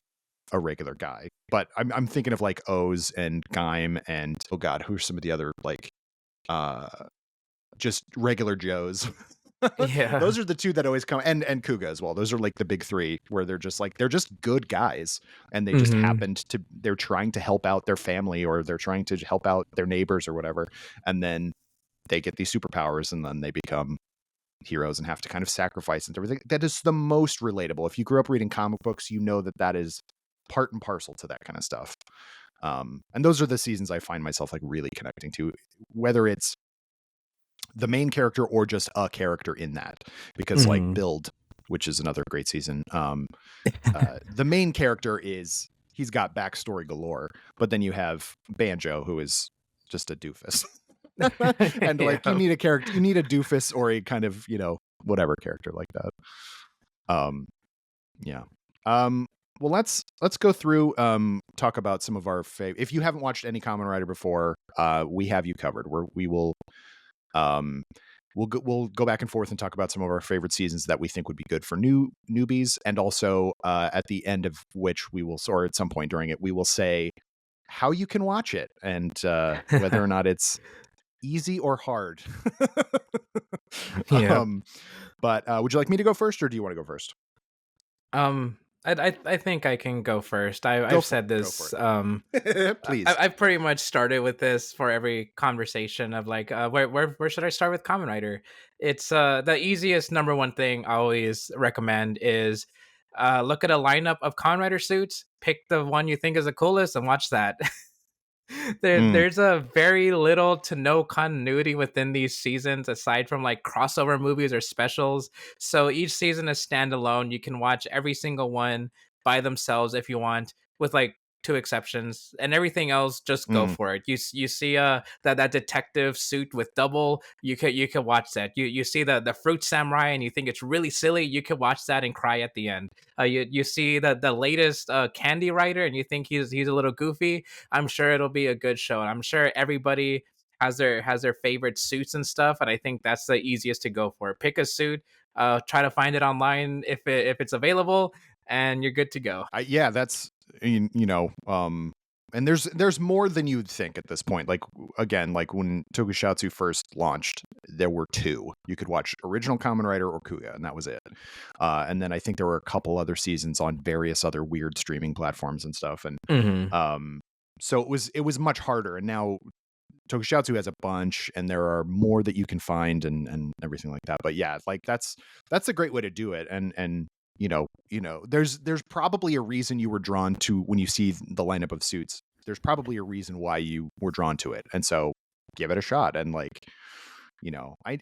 a regular guy. But I'm thinking of like O's and Gaim and, oh god, who's some of the other like uh just regular Joes. Yeah. Those are the two that always come, and Kuga as well. Those are like the big three, where they're just like, they're just good guys, and they just Hmm. happened to, they're trying to help out their family, or they're trying to help out their neighbors or whatever, and then they get these superpowers, and then they become heroes and have to kind of sacrifice and everything. That is the most relatable. If you grew up reading comic books, you know that that is part and parcel to that kind of stuff. And those are the seasons I find myself like really connecting to, whether it's the main character or just a character in that. Because like Hmm. Build, which is another great season, the main character is, he's got backstory galore, but then you have Banjo, who is just a doofus. And like, you Yeah. need a character, you need a doofus or a kind of, you know, whatever character like that. Um, yeah. Well, let's go through, talk about some of our favorite. If you haven't watched any Kamen Rider before, we have you covered. We will, um, we'll go back and forth and talk about some of our favorite seasons that we think would be good for newbies, and also at the end of which we will, or at some point during it, we will say how you can watch it, and whether or not it's easy or hard. Yeah. um, but would you like me to go first, or do you want to go first? I think I can go first. Go I've for said it. Go for this. it. Please. I've pretty much started with this for every conversation of like, where should I start with Kamen Rider? It's the easiest number one thing I always recommend is look at a lineup of Kamen Rider suits, pick the one you think is the coolest, and watch that. Mm, There's a very little to no continuity within these seasons aside from like crossover movies or specials. So each season is standalone. You can watch every single one by themselves if you want, with like two exceptions, and everything else just go mm. for it. You see that detective suit with double, you can watch that. You see the fruit samurai and you think it's really silly, you can watch that and cry at the end. You see the latest Candy Rider and you think he's a little goofy. I'm sure it'll be a good show, and I'm sure everybody has their favorite suits and stuff. And I think that's the easiest to go for. Pick a suit, try to find it online if it's available, and you're good to go. Yeah, that's and there's more than you'd think at this point. Like again, like when Tokusatsu first launched, there were two. You could watch original Kamen Rider or Kuga, and that was it. And then I think there were a couple other seasons on various other weird streaming platforms and stuff. And Hmm. um, so it was much harder. And now Tokusatsu has a bunch, and there are more that you can find and everything like that. But yeah, like that's a great way to do it. And there's probably a reason you were drawn to when you see the lineup of suits. There's probably a reason why you were drawn to it, and so give it a shot. And like,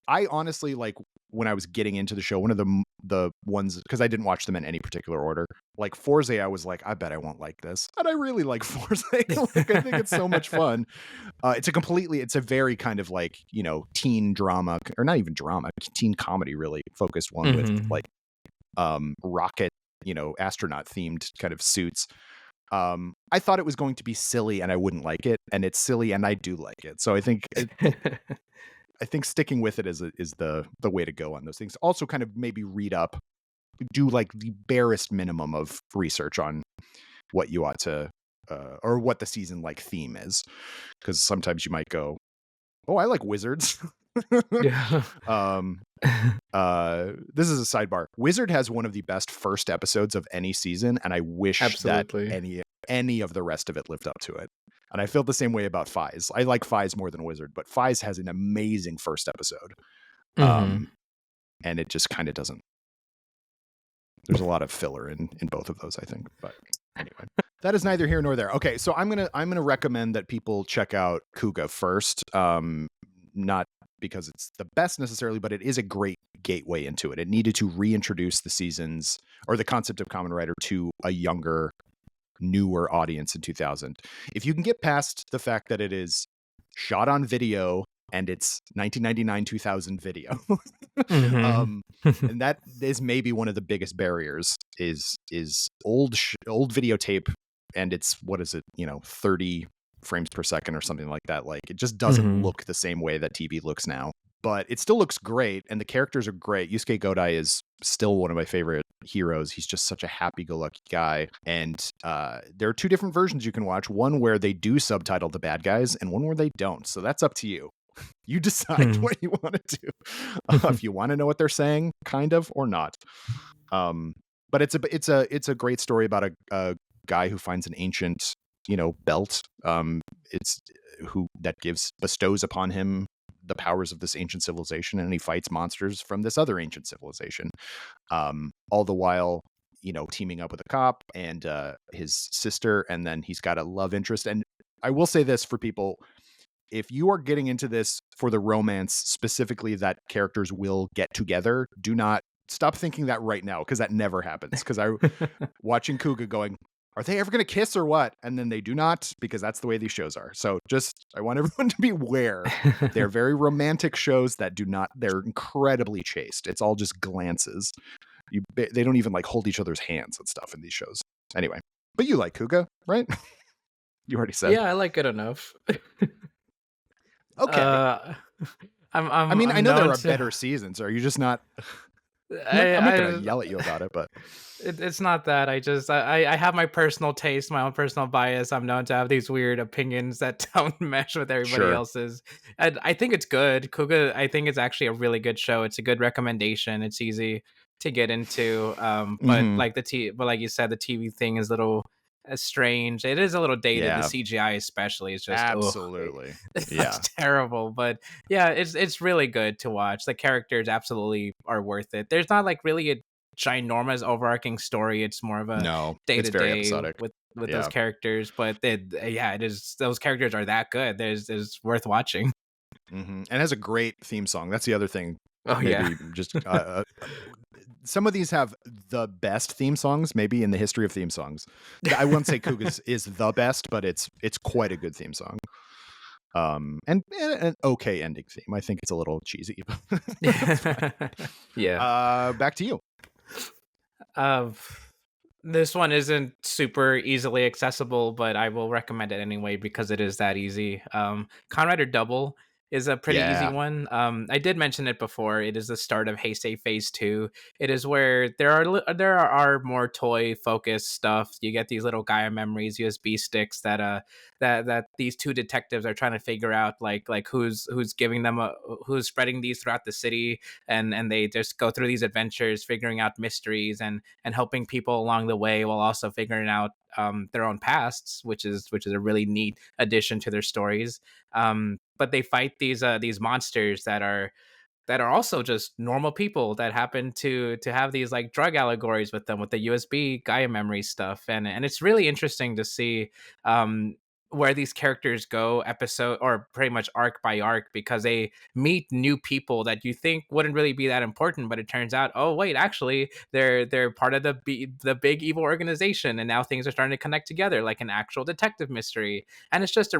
I honestly, like, when I was getting into the show, one of the ones, because I didn't watch them in any particular order, like Forze, I was like, I bet I won't like this, and I really like Forze. Like, I think it's so much fun. It's a very kind of like, teen drama, or not even drama, teen comedy really focused one with Hmm. like rocket, astronaut themed kind of suits. I thought it was going to be silly and I wouldn't like it, and it's silly and I do like it. So I think sticking with it is the way to go on those things. Also, kind of maybe read up, do like the barest minimum of research on what you ought to, or what the season like theme is, because sometimes you might go, oh, I like wizards. Yeah. um, this is a sidebar. Wizard has one of the best first episodes of any season, and I wish that Absolutely. any of the rest of it lived up to it. And I feel the same way about Fies. I like Fies more than Wizard, but Fies has an amazing first episode. Hmm. Um, and it just kind of doesn't. There's a lot of filler in both of those, I think. But anyway, that is neither here nor there. Okay, so I'm gonna recommend that people check out Kuga first. Not because it's the best necessarily, but it is a great gateway into it. It needed to reintroduce the seasons or the concept of Kamen Rider to a younger, newer audience in 2000. If you can get past the fact that it is shot on video and it's 1999 2000 video, Hmm. um, and that is maybe one of the biggest barriers is old videotape, and it's, what is it, 30 frames per second or something like that. Like, it just doesn't Hmm. look the same way that TV looks now, but it still looks great and the characters are great. Yusuke Godai is still one of my favorite heroes. He's just such a happy-go-lucky guy. And there are two different versions you can watch, one where they do subtitle the bad guys and one where they don't. So that's up to you. You decide what you want to do. If you want to know what they're saying, kind of, or not. But it's a great story about a guy who finds an ancient, belt. It's who that bestows upon him the powers of this ancient civilization, and he fights monsters from this other ancient civilization. All the while, teaming up with a cop and his sister, and then he's got a love interest. And I will say this for people: if you are getting into this for the romance, specifically that characters will get together, do not stop thinking that right now, because that never happens. Because I watching Kuga going, are they ever going to kiss or what? And then they do not, because that's the way these shows are. So I want everyone to be aware. They're very romantic shows that do not, they're incredibly chaste. It's all just glances. They don't even like hold each other's hands and stuff in these shows. Anyway, but you like Kuga, right? You already said. Yeah, I like it enough. Okay. uh, I'm I I'm mean, I I'm know there known are to. better seasons. Are you just not? I I'm not going to I yell at you about it, but it's not that. I have my personal taste, my own personal bias. I'm known to have these weird opinions that don't mesh with everybody sure. else's. And I think it's good. Kuga, I think it's actually a really good show. It's a good recommendation. It's easy to get into. But Hmm. but like you said, the TV thing is a little strange. It is a little dated. The Yeah, CGI especially is just absolutely. that's Yeah. terrible. But yeah, it's really good to watch. The characters absolutely are worth it. There's not like really a ginormous overarching story. It's more of a No, day it's to very day episodic. with those Yeah. characters, but yeah, it is, those characters are that good. There's worth watching. And has a great theme song. That's the other thing. Oh yeah. Maybe just some of these have the best theme songs, maybe in the history of theme songs. I won't say Kuga's is the best, but it's quite a good theme song. And an okay ending theme. I think it's a little cheesy, but it's fine. Yeah. Back to you. Uh, this one isn't super easily accessible, but I will recommend it anyway because it is that easy. Kamen Rider Double is a pretty easy Yeah. one. I did mention it before. It is the start of Heisei Phase 2. It is where there are more toy focused stuff. You get these little Gaia memories, USB sticks that these two detectives are trying to figure out, like who's giving them who's spreading these throughout the city, and they just go through these adventures figuring out mysteries and helping people along the way while also figuring out their own pasts, which is a really neat addition to their stories. But they fight these monsters that are also just normal people that happen to have these like drug allegories with them with the USB Gaia memory stuff, and it's really interesting to see um where these characters go episode or pretty much arc by arc, because they meet new people that you think wouldn't really be that important, but it turns out, oh wait, actually they're part of the big evil organization, and now things are starting to connect together like an actual detective mystery. And it's just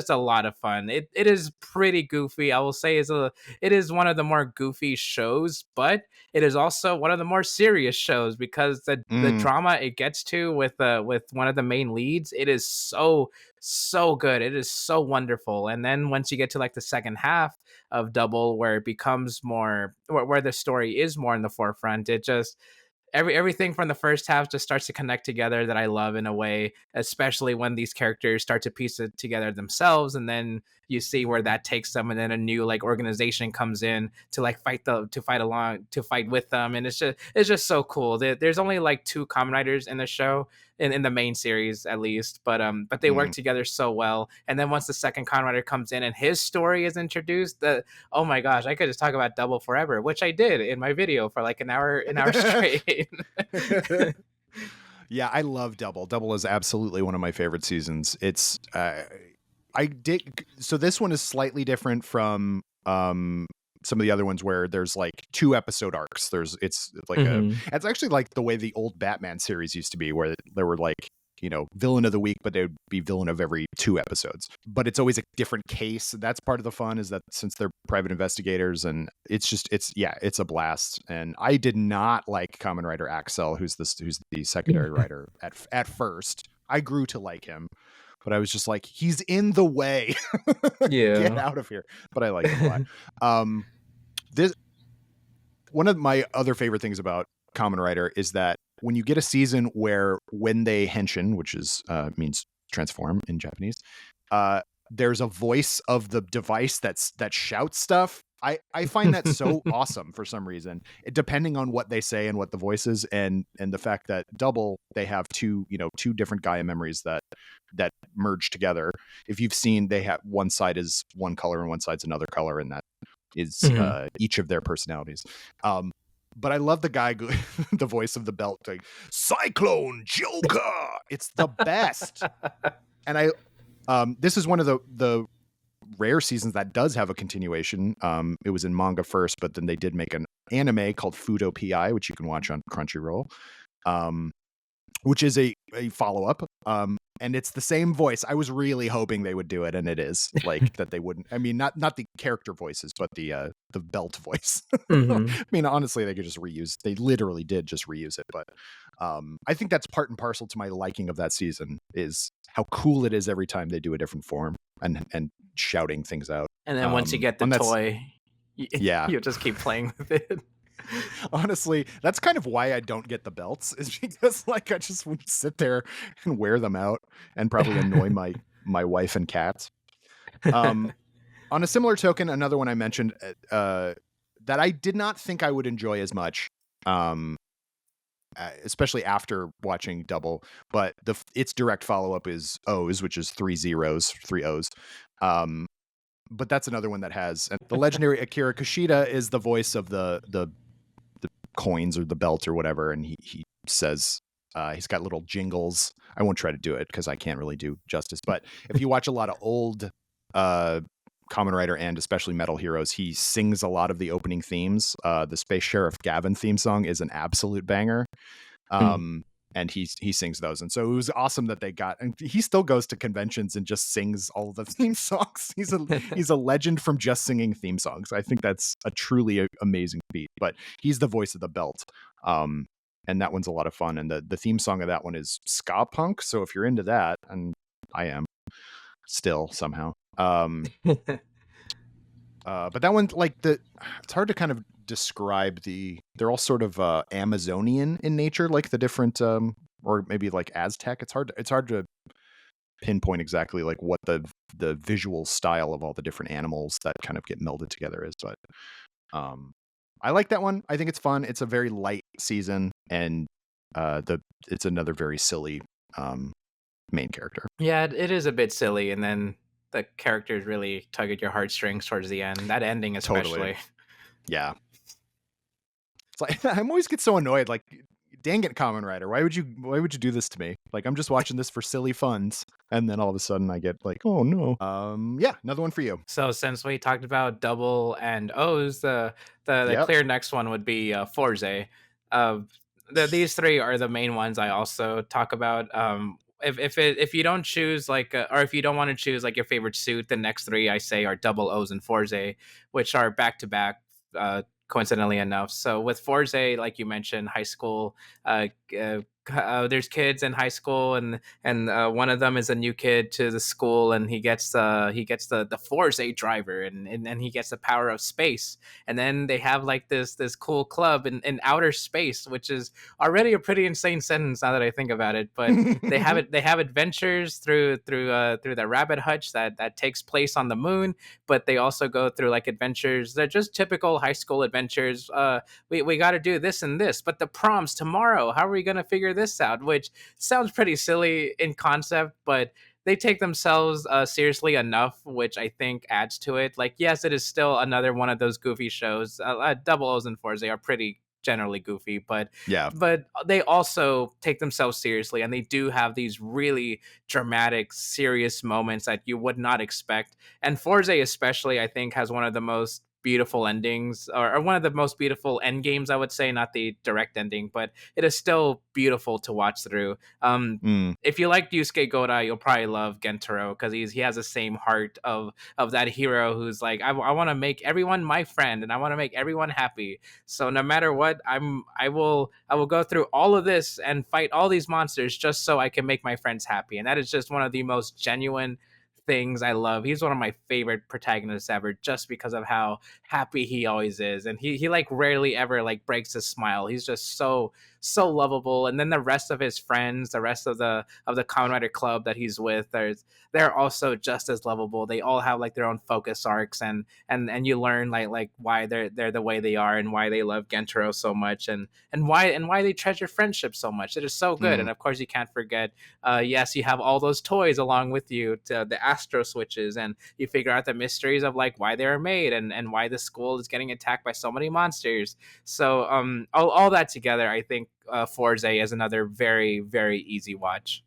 a lot of fun. It is pretty goofy, I will say. It is one of the more goofy shows, but it is also one of the more serious shows because the Mm, drama it gets to with one of the main leads, it is so good. It is so wonderful. And then once you get to like the second half of Double, where it becomes more where the story is more in the forefront, it just everything from the first half just starts to connect together that I love in a way, especially when these characters start to piece it together themselves, and then you see where that takes them, and then a new like organization comes in to like fight with them, and it's just so cool. There's only like two Kamen Riders in the show, in the main series at least, but they work mm. together so well. And then once the second Kamen Rider comes in and his story is introduced, oh my gosh, I could just talk about Double forever, which I did in my video for like an hour straight. Yeah, I love Double. Double is absolutely one of my favorite seasons. It's I did so this one is slightly different from some of the other ones where there's like 2 episode arcs. It's like Mhm. it's actually like the way the old Batman series used to be, where there were like, villain of the week, but they would be villain of every 2 episodes. But it's always a different case. That's part of the fun, is that since they're private investigators, and it's a blast. And I did not like Kamen Rider Axel, who's the secondary writer at first. I grew to like him, but I was just like, he's in the way. Get Yeah. out of here. But I like him a lot. This One of my other favorite things about Kamen Rider is that when you get a season where when they henshin, which is means transform in Japanese, there's a voice of the device that shouts stuff. I find that so awesome for some reason, depending on what they say and what the voice is, and the fact that Double, they have two different Gaia memories that merge together. If you've seen, they have one side is one color and one side's another color, and that is Mhm. each of their personalities. But I love the guy, the voice of the belt, like Cyclone Joker. It's the best. And this is one of the rare seasons that does have a continuation. It was in manga first, but then they did make an anime called Fudo PI, which you can watch on Crunchyroll, which is a follow-up. And it's the same voice. I was really hoping they would do it, and it is like that they wouldn't. I mean, not the character voices, but the belt voice. I Mhm. mean, honestly, they could just reuse. They literally did just reuse it. But I think that's part and parcel to my liking of that season, is how cool it is every time they do a different form and shouting things out. And then once you get the And that's toy, yeah. you'll just keep playing with it. Honestly, that's kind of why I don't get the belts, is because like I just would sit there and wear them out and probably annoy my wife and cats. Um, on a similar token, another one I mentioned that I did not think I would enjoy as much, especially after watching Double, but its direct follow up is O's, which is three O's. But that's another one that has, and the legendary Akira Kushida is the voice of the coins or the belt or whatever, and he says He's got little jingles. I won't try to do it because I can't really do justice. But if you watch a lot of old Kamen Rider and especially Metal Heroes, he sings a lot of the opening themes. The Space Sheriff Gavin theme song is an absolute banger. And he sings those, and so it was awesome that they got. And he still goes to conventions and just sings all the theme songs. He's a legend from just singing theme songs. I think that's a truly amazing feat. But he's the voice of the belt, and that one's a lot of fun. And the theme song of that one is ska punk. So if you're into that, and I am still somehow. But that one, it's hard to kind of describe they're all sort of Amazonian in nature, like the different or maybe like Aztec. It's hard to pinpoint exactly like what the visual style of all the different animals that kind of get melded together is, but I like that one. I think it's fun. It's a very light season, and it's another very silly main character. Yeah, it is a bit silly, and then the characters really tug at your heartstrings towards the end. That ending, especially. Totally. Yeah. It's like I always get so annoyed. Like, dang it, Kamen Rider, why would you do this to me? Like, I'm just watching this for silly funs, and then all of a sudden I get like, oh no. Yeah, another one for you. So since we talked about double and O's, the clear next one would be Forze. These three are the main ones I also talk about. If you don't choose or if you don't want to choose like your favorite suit, the next three I say are double O's and Forze, which are back to back. Coincidentally enough, so with Forze, like you mentioned, high school, there's kids in high school, and one of them is a new kid to the school, and he gets the Forze driver, and he gets the power of space, and then they have like this cool club in outer space, which is already a pretty insane sentence now that I think about it. But they have adventures through the rabbit hutch that takes place on the moon, but they also go through like adventures. They're just typical high school adventures. We got to do this and this, but the prom's tomorrow. How are we going to figure this out? Which sounds pretty silly in concept, but they take themselves seriously enough, which I think adds to it. Like, yes, it is still another one of those goofy shows. Double O's and Fours, they are pretty generally goofy, but they also take themselves seriously, and they do have these really dramatic, serious moments that you would not expect. And Forze especially, I think, has one of the most beautiful endings, or one of the most beautiful end games, I would say, not the direct ending, but it is still beautiful to watch through. If you like Yusuke Godai, you'll probably love Gentaro, because he has the same heart of that hero who's like, I want to make everyone my friend, and I want to make everyone happy. So no matter what, I will go through all of this and fight all these monsters just so I can make my friends happy. And that is just one of the most genuine things I love. He's one of my favorite protagonists ever, just because of how happy he always is, and he like rarely ever like breaks a smile. He's just so lovable. And then the rest of his friends, the rest of the Kamen Rider club that he's with, they're also just as lovable. They all have like their own focus arcs, and you learn like why they're the way they are, and why they love Gentaro so much, and why they treasure friendship so much. It is so good. And of course, you can't forget, yes, you have all those toys along with you, to the Astro switches, and you figure out the mysteries of like why they are made, and why the school is getting attacked by so many monsters. So all that together, I think Forze is another very, very easy watch.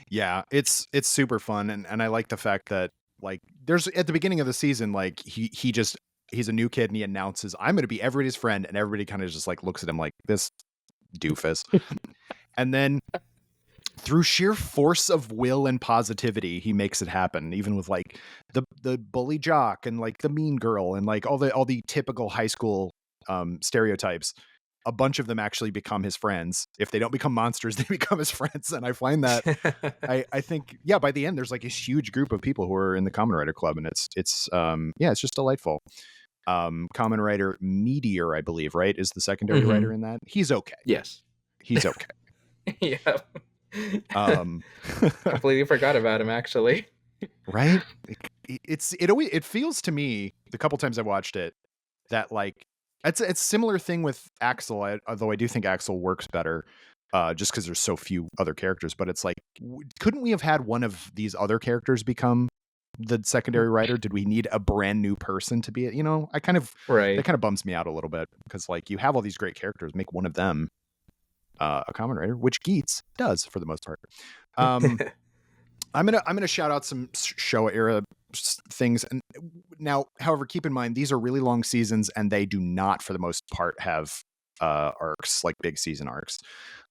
Yeah, it's super fun, and I like the fact that like there's at the beginning of the season, like he's a new kid, and he announces, I'm going to be everybody's friend, and everybody kind of just like looks at him like, this doofus. And then through sheer force of will and positivity, he makes it happen, even with like the bully jock and like the mean girl and like all the typical high school stereotypes. A bunch of them actually become his friends. If they don't become monsters, they become his friends. And I find that I think, yeah, by the end, there's like this huge group of people who are in the Kamen Rider Club, and it's just delightful. Kamen Rider Meteor, I believe, right, is the secondary writer in that. He's okay. Yes. He's okay. Yeah. Completely forgot about him, actually. Right? It feels to me, the couple times I watched it, that like it's a similar thing with Axel, although I do think Axel works better just because there's so few other characters. But it's like, couldn't we have had one of these other characters become the secondary writer? Did we need a brand new person to be it? That kind of bums me out a little bit, because like you have all these great characters, make one of them a Kamen Rider, which Geets does for the most part. Um, I'm gonna shout out some Showa era things, and now, however, keep in mind these are really long seasons, and they do not, for the most part, have arcs like big season arcs.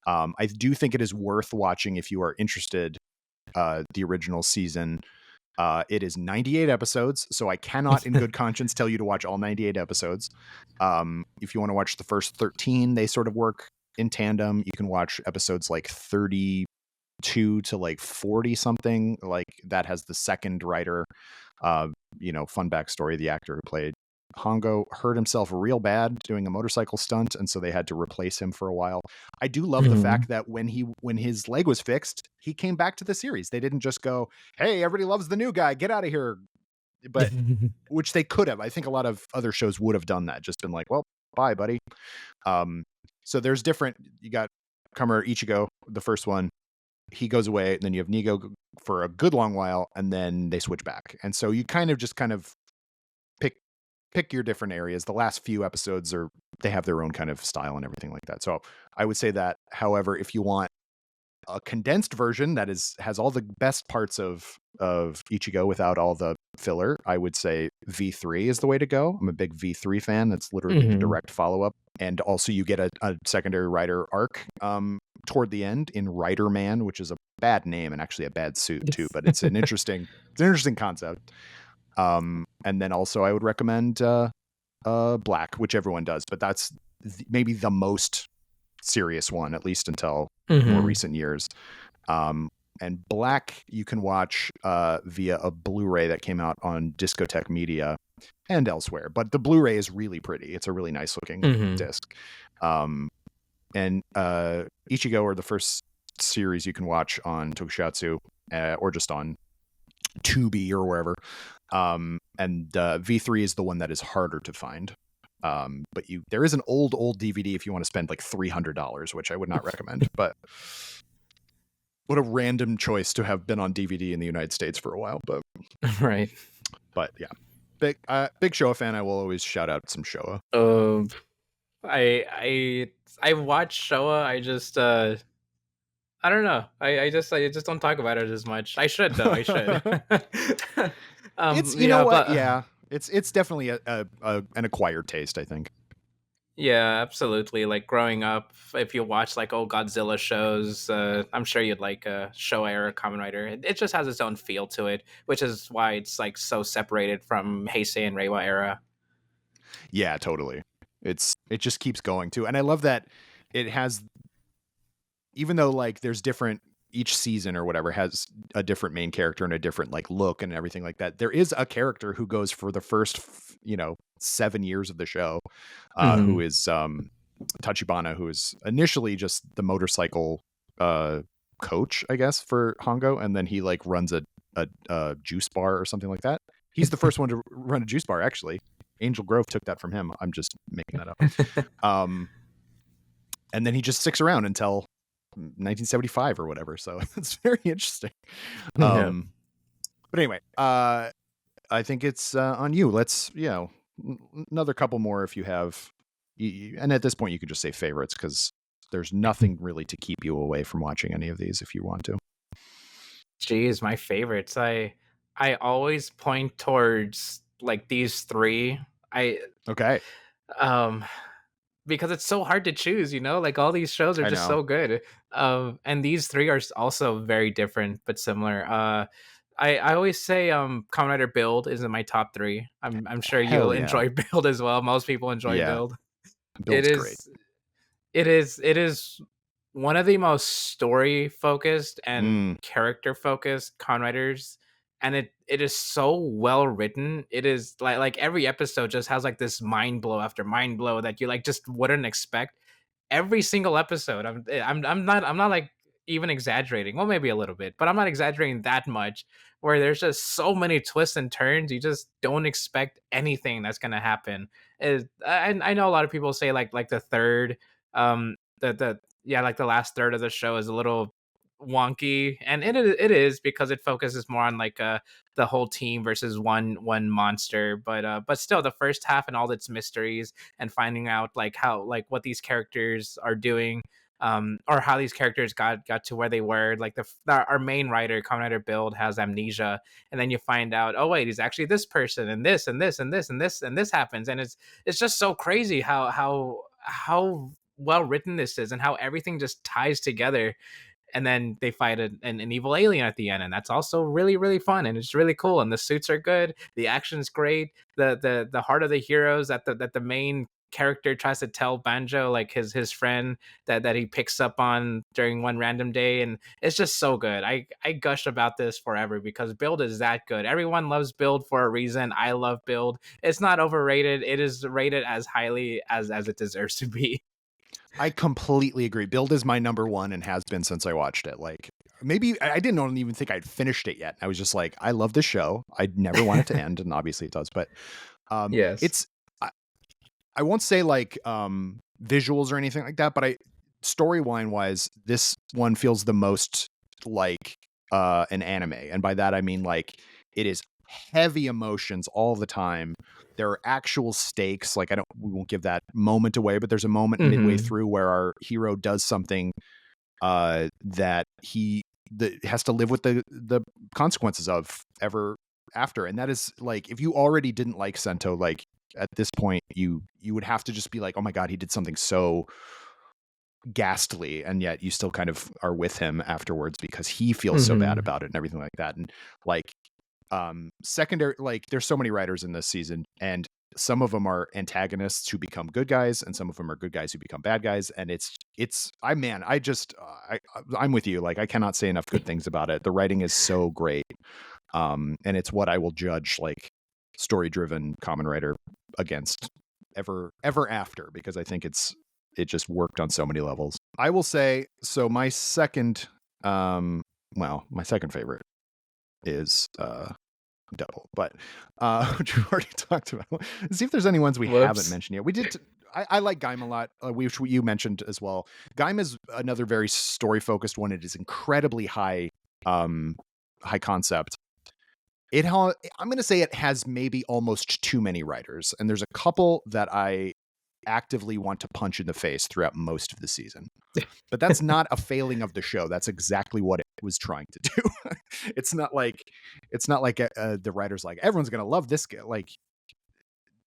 I do think it is worth watching if you are interested. The original season, it is 98 episodes, so I cannot, in good conscience, tell you to watch all 98 episodes. If you want to watch the first 13, they sort of work in tandem. You can watch episodes like 32 to like 40 something, like that has the second writer. Fun backstory: the actor who played Hongo hurt himself real bad doing a motorcycle stunt, and so they had to replace him for a while. I do love the fact that when his leg was fixed, he came back to the series. They didn't just go, "Hey, everybody loves the new guy, get out of here," but which they could have. I think a lot of other shows would have done that, just been like, "Well, bye, buddy." So there's different. You got Kamen Ichigo, the first one. He goes away, and then you have Nigo for a good long while, and then they switch back. And so you kind of pick your different areas. The last few episodes they have their own kind of style and everything like that. So I would say that. However, if you want a condensed version that has all the best parts of Ichigo without all the filler, I would say V3 is the way to go. I'm a big V3 fan. That's literally the direct follow-up. And also you get a secondary Rider arc toward the end in Rider Man, which is a bad name and actually a bad suit too, but it's an interesting concept. And then also I would recommend Black, which everyone does, but that's maybe the most serious one, at least until more recent years. And Black you can watch via a Blu-ray that came out on Discotek Media and elsewhere, but the Blu-ray is really pretty. It's a really nice looking disc. And Ichigo are the first series you can watch on Tokusatsu or just on Tubi or wherever. And V3 is the one that is harder to find. But there is an old DVD if you want to spend like $300, which I would not recommend. But what a random choice to have been on DVD in the United States for a while. But right. But yeah, big Showa fan. I will always shout out some Showa. I watch Showa. I just I don't know. I just don't talk about it as much. I should though. I should. It's know what? Yeah, it's definitely an acquired taste, I think. Yeah, absolutely. Like growing up, if you watch like old Godzilla shows, I'm sure you'd like Showa era Kamen Rider. It just has its own feel to it, which is why it's like so separated from Heisei and Reiwa era. Yeah, totally. It just keeps going too, and I love that it has. Even though like there's different, each season or whatever has a different main character and a different like look and everything like that, there is a character who goes for the first 7 years of the show, who is Tachibana, who is initially just the motorcycle coach, I guess, for Hongo, and then he like runs a juice bar or something like that. He's the first one to run a juice bar, actually. Angel Grove took that from him. I'm just making that up. And then he just sticks around until 1975 or whatever. So it's very interesting. But anyway, I think it's on you. Let's, another couple more if you have. And at this point, you could just say favorites because there's nothing really to keep you away from watching any of these if you want to. Geez, my favorites. I always point towards like these three. Okay. Because it's so hard to choose, like all these shows are just so good. And these three are also very different but similar. I always say Kamen Rider Build is in my top three. I'm sure you'll enjoy Build as well. Most people enjoy Build. Build's great. It is one of the most story focused and character focused Kamen Riders, and it is so well written. It is like every episode just has like this mind blow after mind blow that you like just wouldn't expect. Every single episode, I'm not like even exaggerating. Well, maybe a little bit, but I'm not exaggerating that much. Where there's just so many twists and turns, you just don't expect anything that's gonna happen. I know a lot of people say like the third, like the last third of the show is a little wonky, and it is because it focuses more on like the whole team versus one monster, but still the first half and all its mysteries and finding out like how like what these characters are doing or how these characters got to where they were. Like our main writer, Kamen Rider Build, has amnesia, and then you find out, oh wait, he's actually this person, and this and this and this and this and this happens, and it's just so crazy how well written this is and how everything just ties together. And then they fight an evil alien at the end, and that's also really really fun, and it's really cool, and the suits are good, the action's great, the heart of the heroes that the main character tries to tell Banjo, like his friend that he picks up on during one random day, and it's just so good. I gush about this forever because Build is that good. Everyone loves Build for a reason. I love Build. It's not overrated. It is rated as highly as it deserves to be. I completely agree. Build is my number one and has been since I watched it. Like maybe I didn't even think I'd finished it yet. I was just like, I love this show. I never want it to end, and obviously it does. But Yes. it's I won't say like visuals or anything like that, but storyline wise, this one feels the most like an anime, and by that I mean like it is heavy emotions all the time. There are actual stakes. Like we won't give that moment away, but there's a moment midway Mm-hmm. through where our hero does something that has to live with the consequences of ever after, and that is like if you already didn't like Sento, like at this point you would have to just be like, oh my god, he did something so ghastly, and yet you still kind of are with him afterwards because he feels so bad Mm-hmm. about it and everything like that. And like secondary, like there's so many writers in this season, and some of them are antagonists who become good guys, and some of them are good guys who become bad guys, and I'm with you. Like I cannot say enough good things about it. The writing is so great, and it's what I will judge like story driven Kamen Rider against ever after, because I think it just worked on so many levels. I will say, so my second my second favorite is Double, but which we already talked about. Let's see if there's any ones we haven't Whoops. mentioned yet. We did. I like Gaim a lot, which you mentioned as well. Gaim is another very story focused one. It is incredibly high concept. I'm going to say it has maybe almost too many writers, and there's a couple that I actively want to punch in the face throughout most of the season. But that's not a failing of the show. That's exactly what it was trying to do. it's not like the writer's like, everyone's going to love this guy. Like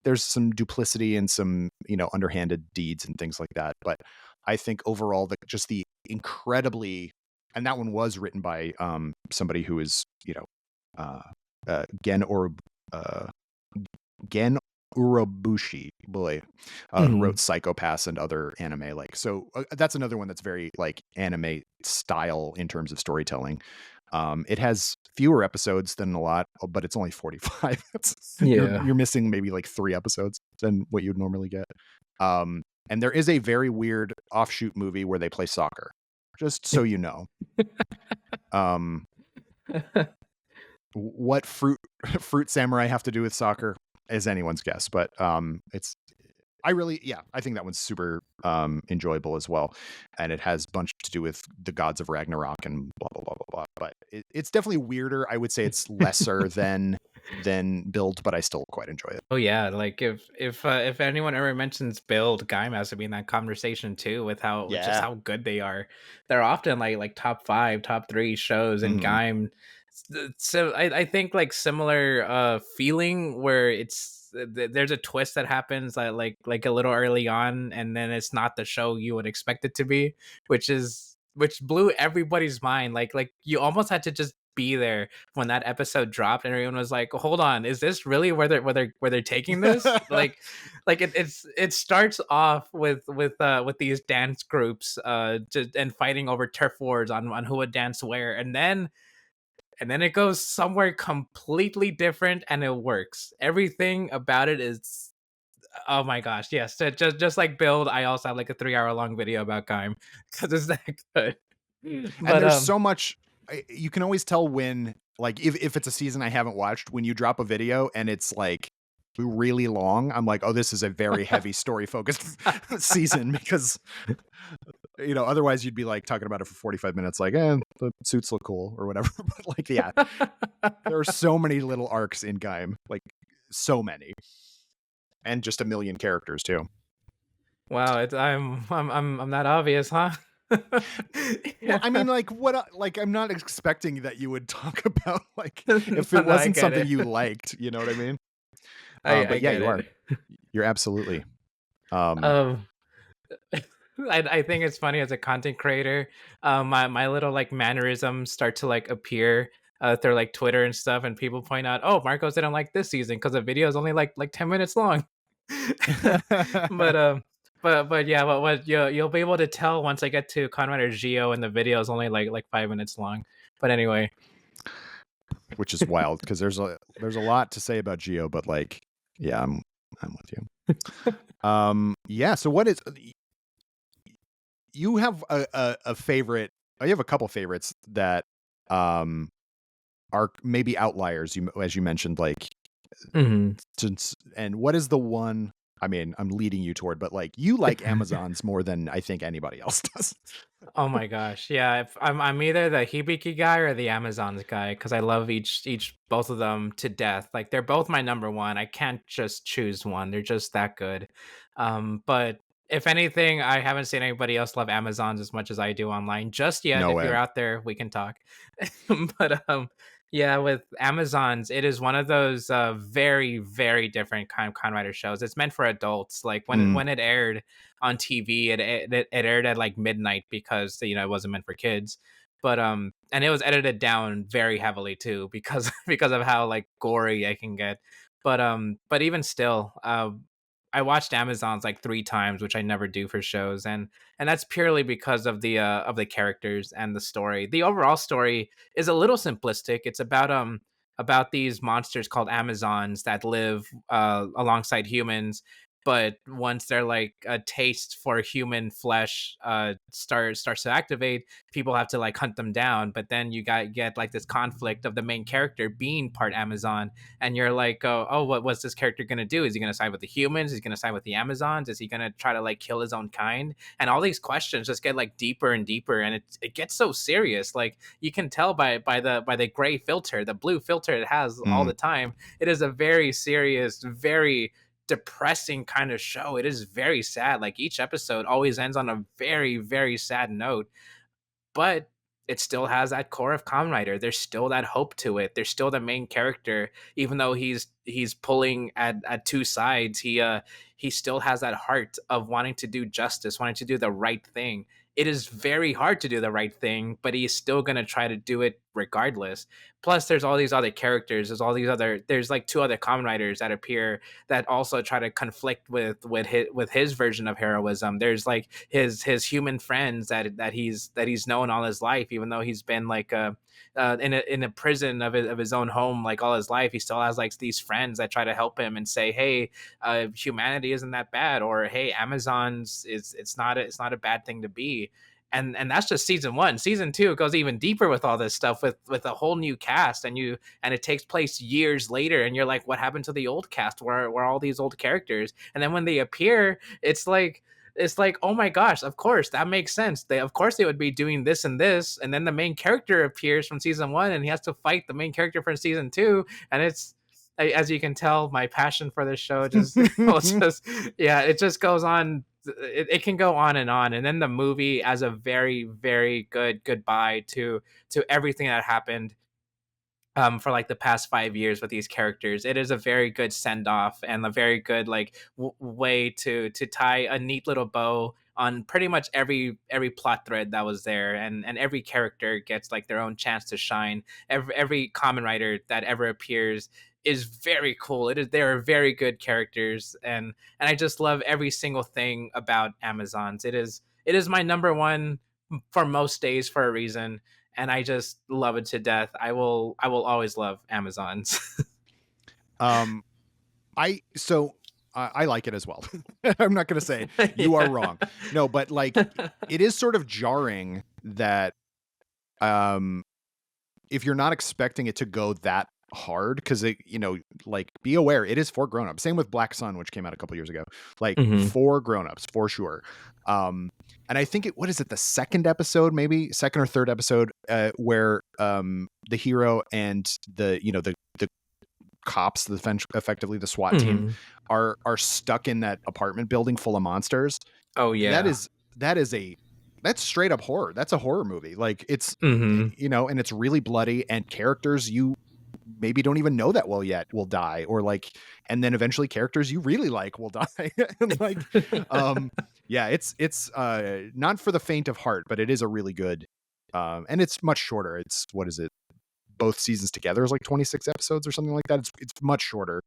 there's some duplicity and some, underhanded deeds and things like that. But I think overall just the incredibly, and that one was written by somebody who is, Gen or Gen Urobushi, boy, who Mm-hmm. wrote Psycho-Pass and other anime. Like, so that's another one that's very like anime style in terms of storytelling. It has fewer episodes than a lot, but it's only 45. Yeah. You're missing maybe like 3 episodes than what you'd normally get. And there is a very weird offshoot movie where they play soccer, just so you know. Um, what fruit samurai have to do with soccer is anyone's guess, but I think that one's super enjoyable as well, and it has a bunch to do with the gods of Ragnarok and blah blah blah blah blah. But it's definitely weirder. I would say it's lesser than Build, but I still quite enjoy it. Oh yeah, like if anyone ever mentions Build, Gaim has to be in that conversation too, with just Yeah. how good they are. They're often like top five, top three shows, and Mm-hmm. Gaim. So I think like similar feeling where there's a twist that happens like a little early on, and then it's not the show you would expect it to be, which blew everybody's mind. Like you almost had to just be there when that episode dropped, and everyone was like, "Hold on, is this really where they're taking this?" Like it starts off with these dance groups and fighting over turf wars on who would dance where, and then it goes somewhere completely different, and it works. Everything about it is, oh my gosh, yes. Just like Build, I also have like a 3 hour long video about Gaim because it's that good. And But there's so much, you can always tell when, like, if it's a season I haven't watched, when you drop a video and it's like really long, I'm like, oh, this is a very heavy story focused season, because otherwise you'd be like talking about it for 45 minutes, like, the suits look cool or whatever. But like, yeah, there are so many little arcs in Gaim, like so many, and just a million characters too. wow, I'm that obvious, huh? Well, I mean, Yeah. like, like, I'm not expecting that you would talk about, like, if No, it no, I wasn't get something it. you liked, you know what I mean? I But yeah, get you are. it. You're absolutely. Um, Um, I think it's funny as a content creator, my little like mannerisms start to like appear through like Twitter and stuff, and people point out, "Oh, Marcos didn't like this season because the video is only like 10 minutes long." but but yeah, what you'll be able to tell once I get to Conrad Geo and the video is only like 5 minutes long. But anyway, which is wild because there's a lot to say about Geo, but like, yeah, I'm with you. Yeah. So what is you have a favorite? You have a couple favorites that um are maybe outliers. You as you mentioned, like mhm. since and what is the one? I mean, I'm leading you toward, but like you like Amazons more than I think anybody else does. Oh my gosh, yeah. If I'm either the Hibiki guy or the Amazons guy because I love each both of them to death. Like they're both my number one. I can't just choose one. They're just that good. But if anything, I haven't seen anybody else love Amazons as much as I do online just yet. No If you're way. out there, we can talk. But yeah, with Amazons, it is one of those very very different kind writer shows. It's meant for adults. Like Mm, when it aired on TV. It aired at like midnight because it wasn't meant for kids. But and it was edited down very heavily too because because of how like gory I can get. But even still, I watched Amazon's like 3 times, which I never do for shows, and that's purely because of the characters and the story. The overall story is a little simplistic. It's about these monsters called Amazons that live alongside humans, but once their like a taste for human flesh starts to activate, people have to like hunt them down. But then you get like this conflict of the main character being part Amazon, and you're like, oh, what's this character gonna do? Is he gonna side with the humans? Is he gonna side with the Amazons? Is he gonna try to like kill his own kind? And all these questions just get like deeper and deeper, and it gets so serious. Like you can tell by the gray filter, the blue filter it has all mm. the time. It is a very serious, very depressing kind of show. It is very sad. Like each episode always ends on a very, very sad note, but it still has that core of Kamen Rider. There's still that hope to it. There's still the main character, even though he's pulling at two sides. He still has that heart of wanting to do justice, wanting to do the right thing. It is very hard to do the right thing, but he's still gonna try to do it regardless. Plus, there's all these other characters. There's like 2 other Kamen Riders that appear that also try to conflict with his version of heroism. There's like his human friends that he's known all his life, even though he's been like in a prison of his own home like all his life. He still has like these friends that try to help him and say, hey, humanity isn't that bad, or hey, Amazons it's not a bad thing to be. And that's just season 1. Season 2 goes even deeper with all this stuff with a whole new cast, and it takes place years later, and you're like, what happened to the old cast? Where are all these old characters? And then when they appear, it's like, oh my gosh, of course that makes sense. Of course they would be doing this and this, and then the main character appears from season 1, and he has to fight the main character from season 2, and as you can tell, my passion for this show just yeah, it just goes on. It can go on, and then the movie as a very very good goodbye to everything that happened for like the past 5 years with these characters. It is a very good send off and a very good like way to tie a neat little bow on pretty much every plot thread that was there, and every character gets like their own chance to shine. Every common writer that ever appears is very cool. They are very good characters, and I just love every single thing about Amazons. It is my number one for most days for a reason, and I just love it to death. I will always love Amazons. um, I like it as well. I'm not going to say you are Yeah. wrong. No, but like it is sort of jarring that um if you're not expecting it to go that hard, because it, like, be aware it is for grown-ups. Same with Black Sun, which came out a couple years ago. Like Mhm. for grown-ups for sure. And I think what is it, the second episode, maybe second or third episode, where the hero and the cops, effectively the SWAT team, Mhm. are stuck in that apartment building full of monsters. Oh That yeah. is that is a that's straight up horror. That's a horror movie. Like it's, Mhm. and it's really bloody, and characters you maybe don't even know that well yet will die, or like, and then eventually characters you really like will die. And like, um, yeah, it's not for the faint of heart, but it is a really good, and it's much shorter. It's, what is it? Both seasons together is like 26 episodes or something like that. It's much shorter.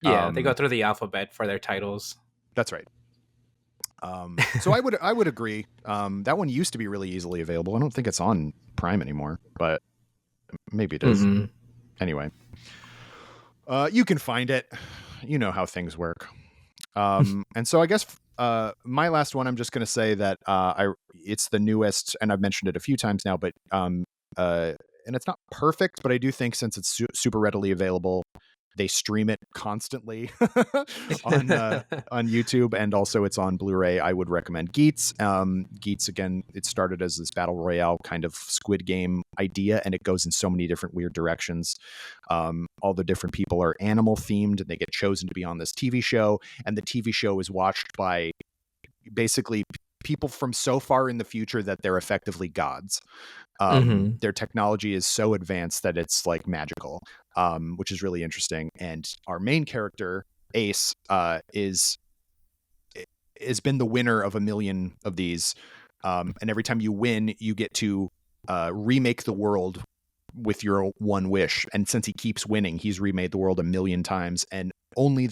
Yeah, they go Um, through the alphabet for their titles. that's right. So I would agree. That one used to be really easily available. I don't think it's on Prime anymore, but maybe it is. Mhm. Anyway, you can find it. You know how things work. And so I guess my last one, I'm just going to say that it's the newest, and I've mentioned it a few times now, but and it's not perfect, but I do think since it's super readily available, they stream it constantly on YouTube, and also it's on Blu-ray. I would recommend Geats. Geats, again, it started as this battle royale kind of Squid Game idea, and it goes in so many different weird directions. All the different people are animal themed, and they get chosen to be on this TV show, and the TV show is watched by basically people from so far in the future that they're effectively gods. Mhm. Their technology is so advanced that it's like magical, which is really interesting. And our main character, Ace, has been the winner of a million of these. And every time you win, you get to remake the world with your one wish. And since he keeps winning, he's remade the world a million times. And only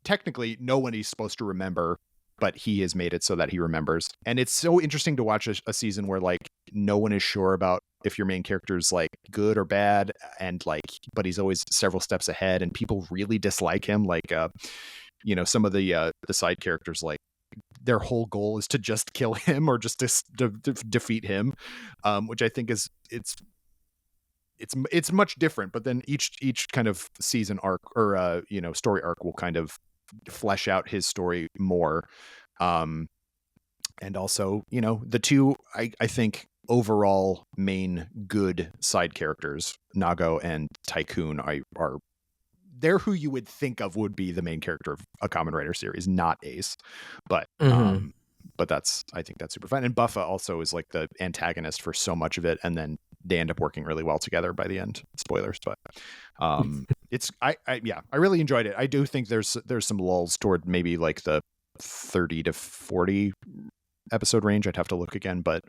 technically, no one he's supposed to remember, but he has made it so that he remembers. And it's so interesting to watch a season where like no one is sure about if your main character's like good or bad, and like, but he's always several steps ahead, and people really dislike him. Like, some of the side characters, like their whole goal is to just kill him or just to defeat him, which I think is it's much different. But then each kind of season arc, or story arc, will kind of flesh out his story more. Um, and also, the two, I think, overall main good side characters, Nago and Tycoon, are they're who you would think of would be the main character of a Kamen Rider series, not Ace. But Mhm. I think that's super fun. And Buffa also is like the antagonist for so much of it, and then they end up working really well together by the end. Spoilers, but it's I really enjoyed it. I do think there's some lulls toward maybe like the 30 to 40 episode range. I'd have to look again, but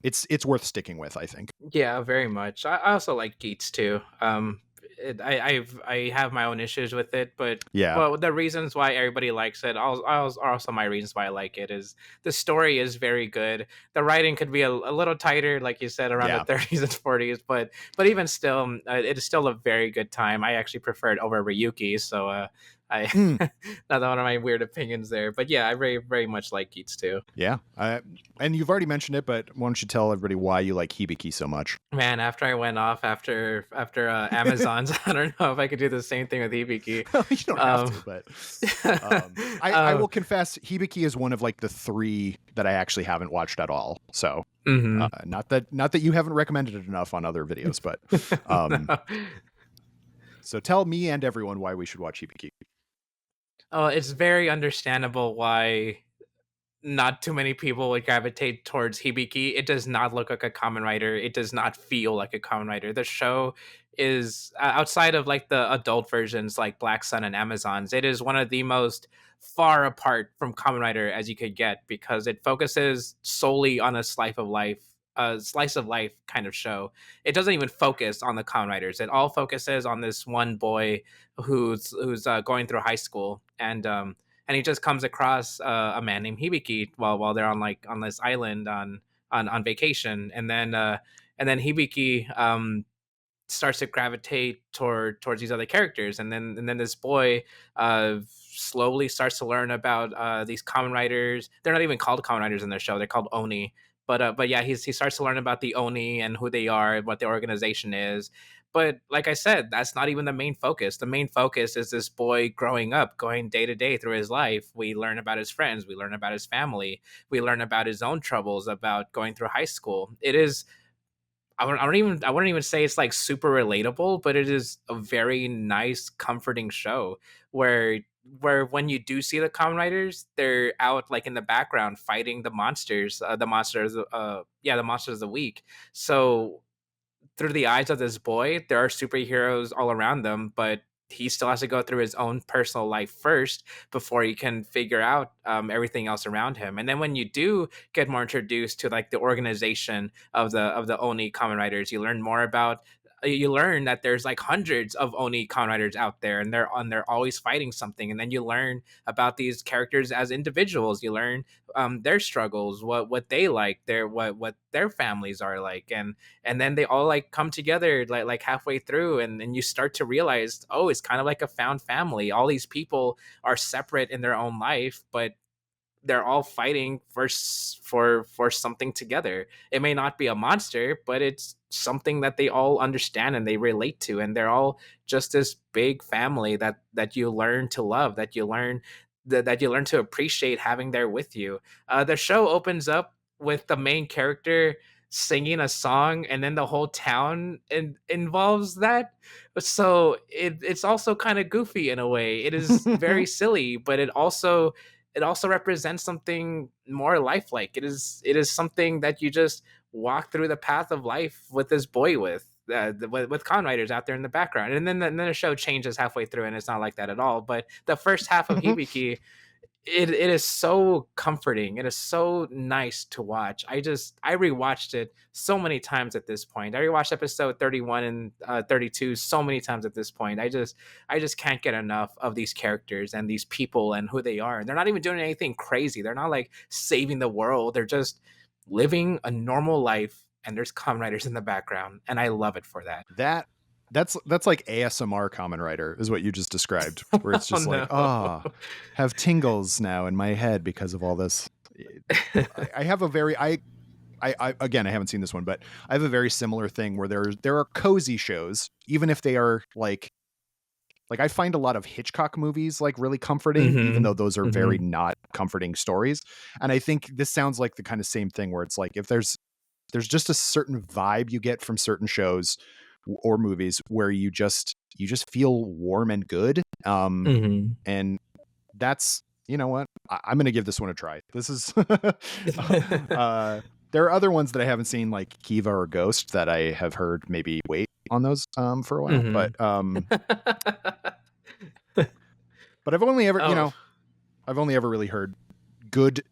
it's worth sticking with, I think. Yeah, very much. I also like Geats too. I have my own issues with it, but Yeah, well, the reasons why everybody likes it, are also my reasons why I like it. Is the story is very good. The writing could be a little tighter, like you said, around the yeah. 30s and 40s, but even still, it is still a very good time. I actually prefer it over Ryuki, so I Mm, another one of my weird opinions there. But yeah, I very much like Geats too. yeah. And you've already mentioned it, but why don't you tell everybody why you like Hibiki so much? Man, after I went off after Amazon's, I don't know if I could do the same thing with Ibiki. You don't have Um, to, but I will confess, Hibiki is one of like the three that I actually haven't watched at all. So mhm. not that you haven't recommended it enough on other videos, but um, No. so tell me and everyone why we should watch Hibiki. Oh, it's very understandable why not too many people would gravitate towards Hibiki. It does not look like a Kamen Rider. It does not feel like a Kamen Rider. The show is outside of like the adult versions like Black Sun and Amazons. It is one of the most far apart from Kamen Rider as you could get because it focuses solely on a slice of life kind of show. It doesn't even focus on the Kamen Riders. It all focuses on this one boy who's going through high school and he just comes across a man named Hibiki while they're on this island on vacation, and then Hibiki starts to gravitate towards these other characters, and then this boy slowly starts to learn about these Kamen Riders. They're not even called Kamen Riders in their show; they're called Oni. But yeah, he starts to learn about the Oni and who they are, what the organization is. But like I said, that's not even the main focus. The main focus is this boy growing up, going day to day through his life. We learn about his friends, we learn about his family, we learn about his own troubles about going through high school. It is I wouldn't even say it's like super relatable, but it is a very nice, comforting show where where when you do see the Kamen Riders, they're out like in the background fighting the monsters, the monsters of the week. So through the eyes of this boy, there are superheroes all around them, but he still has to go through his own personal life first before he can figure out everything else around him. And then when you do get more introduced to like the organization of the Oni Kamen Riders, you learn more about. You learn that there's like hundreds of Oni Kamen Riders out there, and they're always fighting something. And then you learn about these characters as individuals. You learn their struggles, what they like, what their families are like, and then they all like come together like halfway through, and you start to realize, oh, it's kind of like a found family. All these people are separate in their own life, but they're all fighting for something together. It may not be a monster, but it's something that they all understand and they relate to, and they're all just this big family that you learn to love, that you learn to appreciate having there with you. The show opens up with the main character singing a song, and then the whole town involves that. So it's also kind of goofy in a way. It is very silly, but it also represents something more lifelike. It is something that you just walk through the path of life with this boy with con writers out there in the background, and then the show changes halfway through, and it's not like that at all. But the first half of Hibiki, it is so comforting. It is so nice to watch. I rewatched it so many times at this point. I rewatched episode 31 and 32 so many times at this point. I just can't get enough of these characters and these people and who they are. And they're not even doing anything crazy. They're not like saving the world. They're just living a normal life, and there's Kamen Riders in the background, and I love it for that. That's like ASMR Kamen Rider is what you just described, where it's Oh just like, no. have tingles now in my head because of all this. I have a very I again, I haven't seen this one, but I have a very similar thing where there are cozy shows, even if they are like I find a lot of Hitchcock movies like really comforting, even Hmm. though those are very Hmm. not comforting stories. And I think this sounds like the kind of same thing where it's like if there's just a certain vibe you get from certain shows or movies where you just feel warm and good. Hmm. And that's, you know what, I'm gonna give this one a try. This is there are other ones that I haven't seen like Kiva or Ghost that I have heard maybe wait on those for a while, Hmm. but I've only ever, Oh, I've only ever really heard good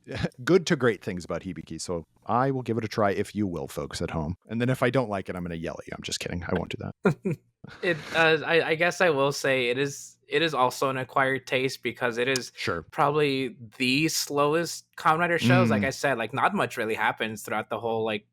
good to great things about Hibiki, so I will give it a try if you will, folks at home. And then if I don't like it, I'm going to yell at you. I'm just kidding. I won't do that. I guess I will say it is also an acquired taste because it is Sure. probably the slowest Kamen Rider shows. Like Mm, I said, like not much really happens throughout the whole like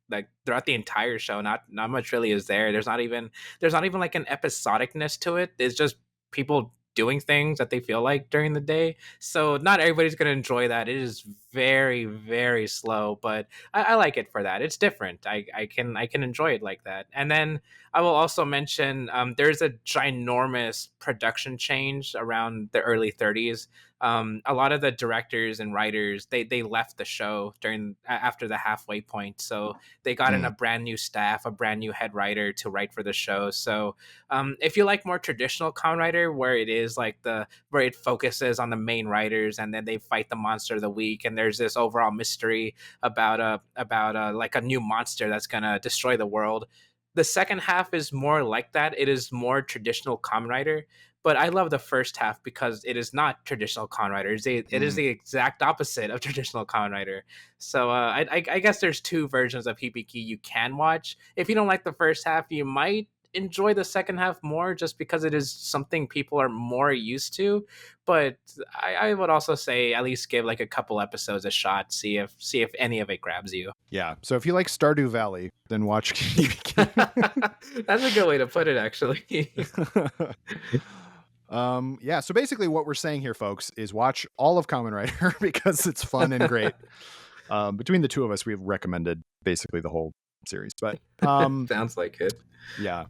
throughout the entire show. Not much really is there. There's not even like an episodicness to it. It's just people doing things that they feel like during the day. So not everybody's gonna enjoy that. It is very, very slow, but I like it for that. It's different. I can enjoy it like that. And then I will also mention there's a ginormous production change around the early 30s. A lot of the directors and writers they left the show after the halfway point, so they got in a mm, brand new staff, a brand new head writer to write for the show. So if you like more traditional Kamen Rider, where it is like where it focuses on the main writers and then they fight the monster of the week, and there's this overall mystery about like a new monster that's gonna destroy the world. The second half is more like that. It is more traditional Kamen Rider, but I love the first half because it is not traditional Kamen Rider. It is mm. the exact opposite of traditional Kamen Rider. So I guess there's two versions of Hibiki you can watch. If you don't like the first half, you might enjoy the second half more just because it is something people are more used to. But I would also say at least give like a couple episodes a shot, see if any of it grabs you. Yeah. So if you like Stardew Valley, then watch Hibiki. That's a good way to put it, actually. Yeah. So basically, what we're saying here, folks, is watch all of Kamen Rider because it's fun and great. Between the two of us, we've recommended basically the whole series. But Sounds like it. yeah.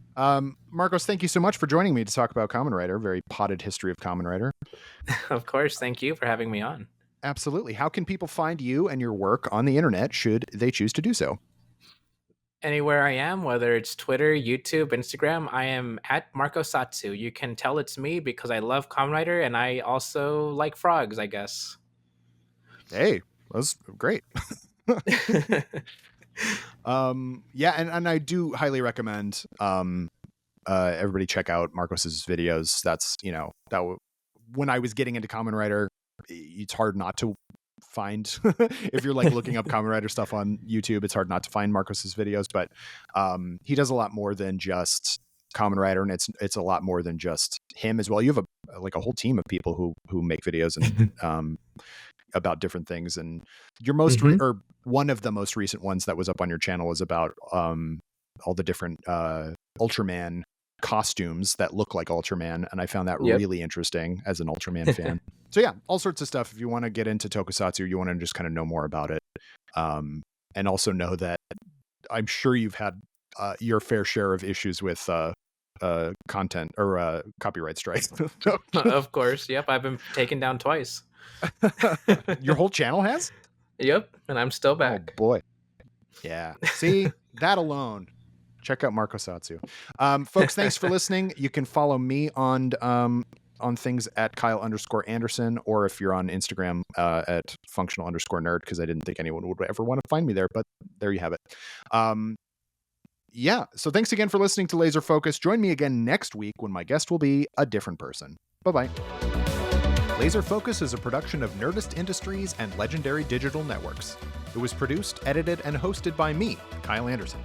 Marcos, thank you so much for joining me to talk about Kamen Rider. Very potted history of Kamen Rider. Of course. Thank you for having me on. Absolutely. How can people find you and your work on the internet should they choose to do so? Anywhere I am, whether it's Twitter, YouTube, Instagram, I am at Marcosatsu. You can tell it's me because I love Kamen Rider and I also like frogs, I guess. Hey, that's great. Yeah, and I do highly recommend everybody check out Marcos's videos. That's, when I was getting into Kamen Rider, it's hard not to find if you're like looking up Kamen Rider stuff on YouTube, it's hard not to find Marcos's videos, but he does a lot more than just Kamen Rider, and it's a lot more than just him as well. You have a whole team of people who make videos and about different things, and your or one of the most recent ones that was up on your channel is about all the different Ultraman costumes that look like Ultraman, and I found that Yep. really interesting as an Ultraman fan. So yeah, all sorts of stuff. If you want to get into Tokusatsu, you want to just kind of know more about it, and also know that I'm sure you've had your fair share of issues with content or copyright strikes. Of course. Yep. I've been taken down twice. Your whole channel has? Yep. And I'm still Oh back. boy. Yeah. See, that alone. Check out Marcosatsu. Folks, thanks for listening. You can follow me on things at Kyle_Anderson, or if you're on Instagram at functional_nerd, because I didn't think anyone would ever want to find me there, but there you have it. Yeah. So thanks again for listening to Laser Focus. Join me again next week when my guest will be a different person. Bye-bye. Laser Focus is a production of Nerdist Industries and Legendary Digital Networks. It was produced, edited, and hosted by me, Kyle Anderson.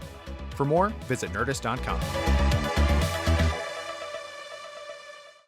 For more, visit nerdist.com.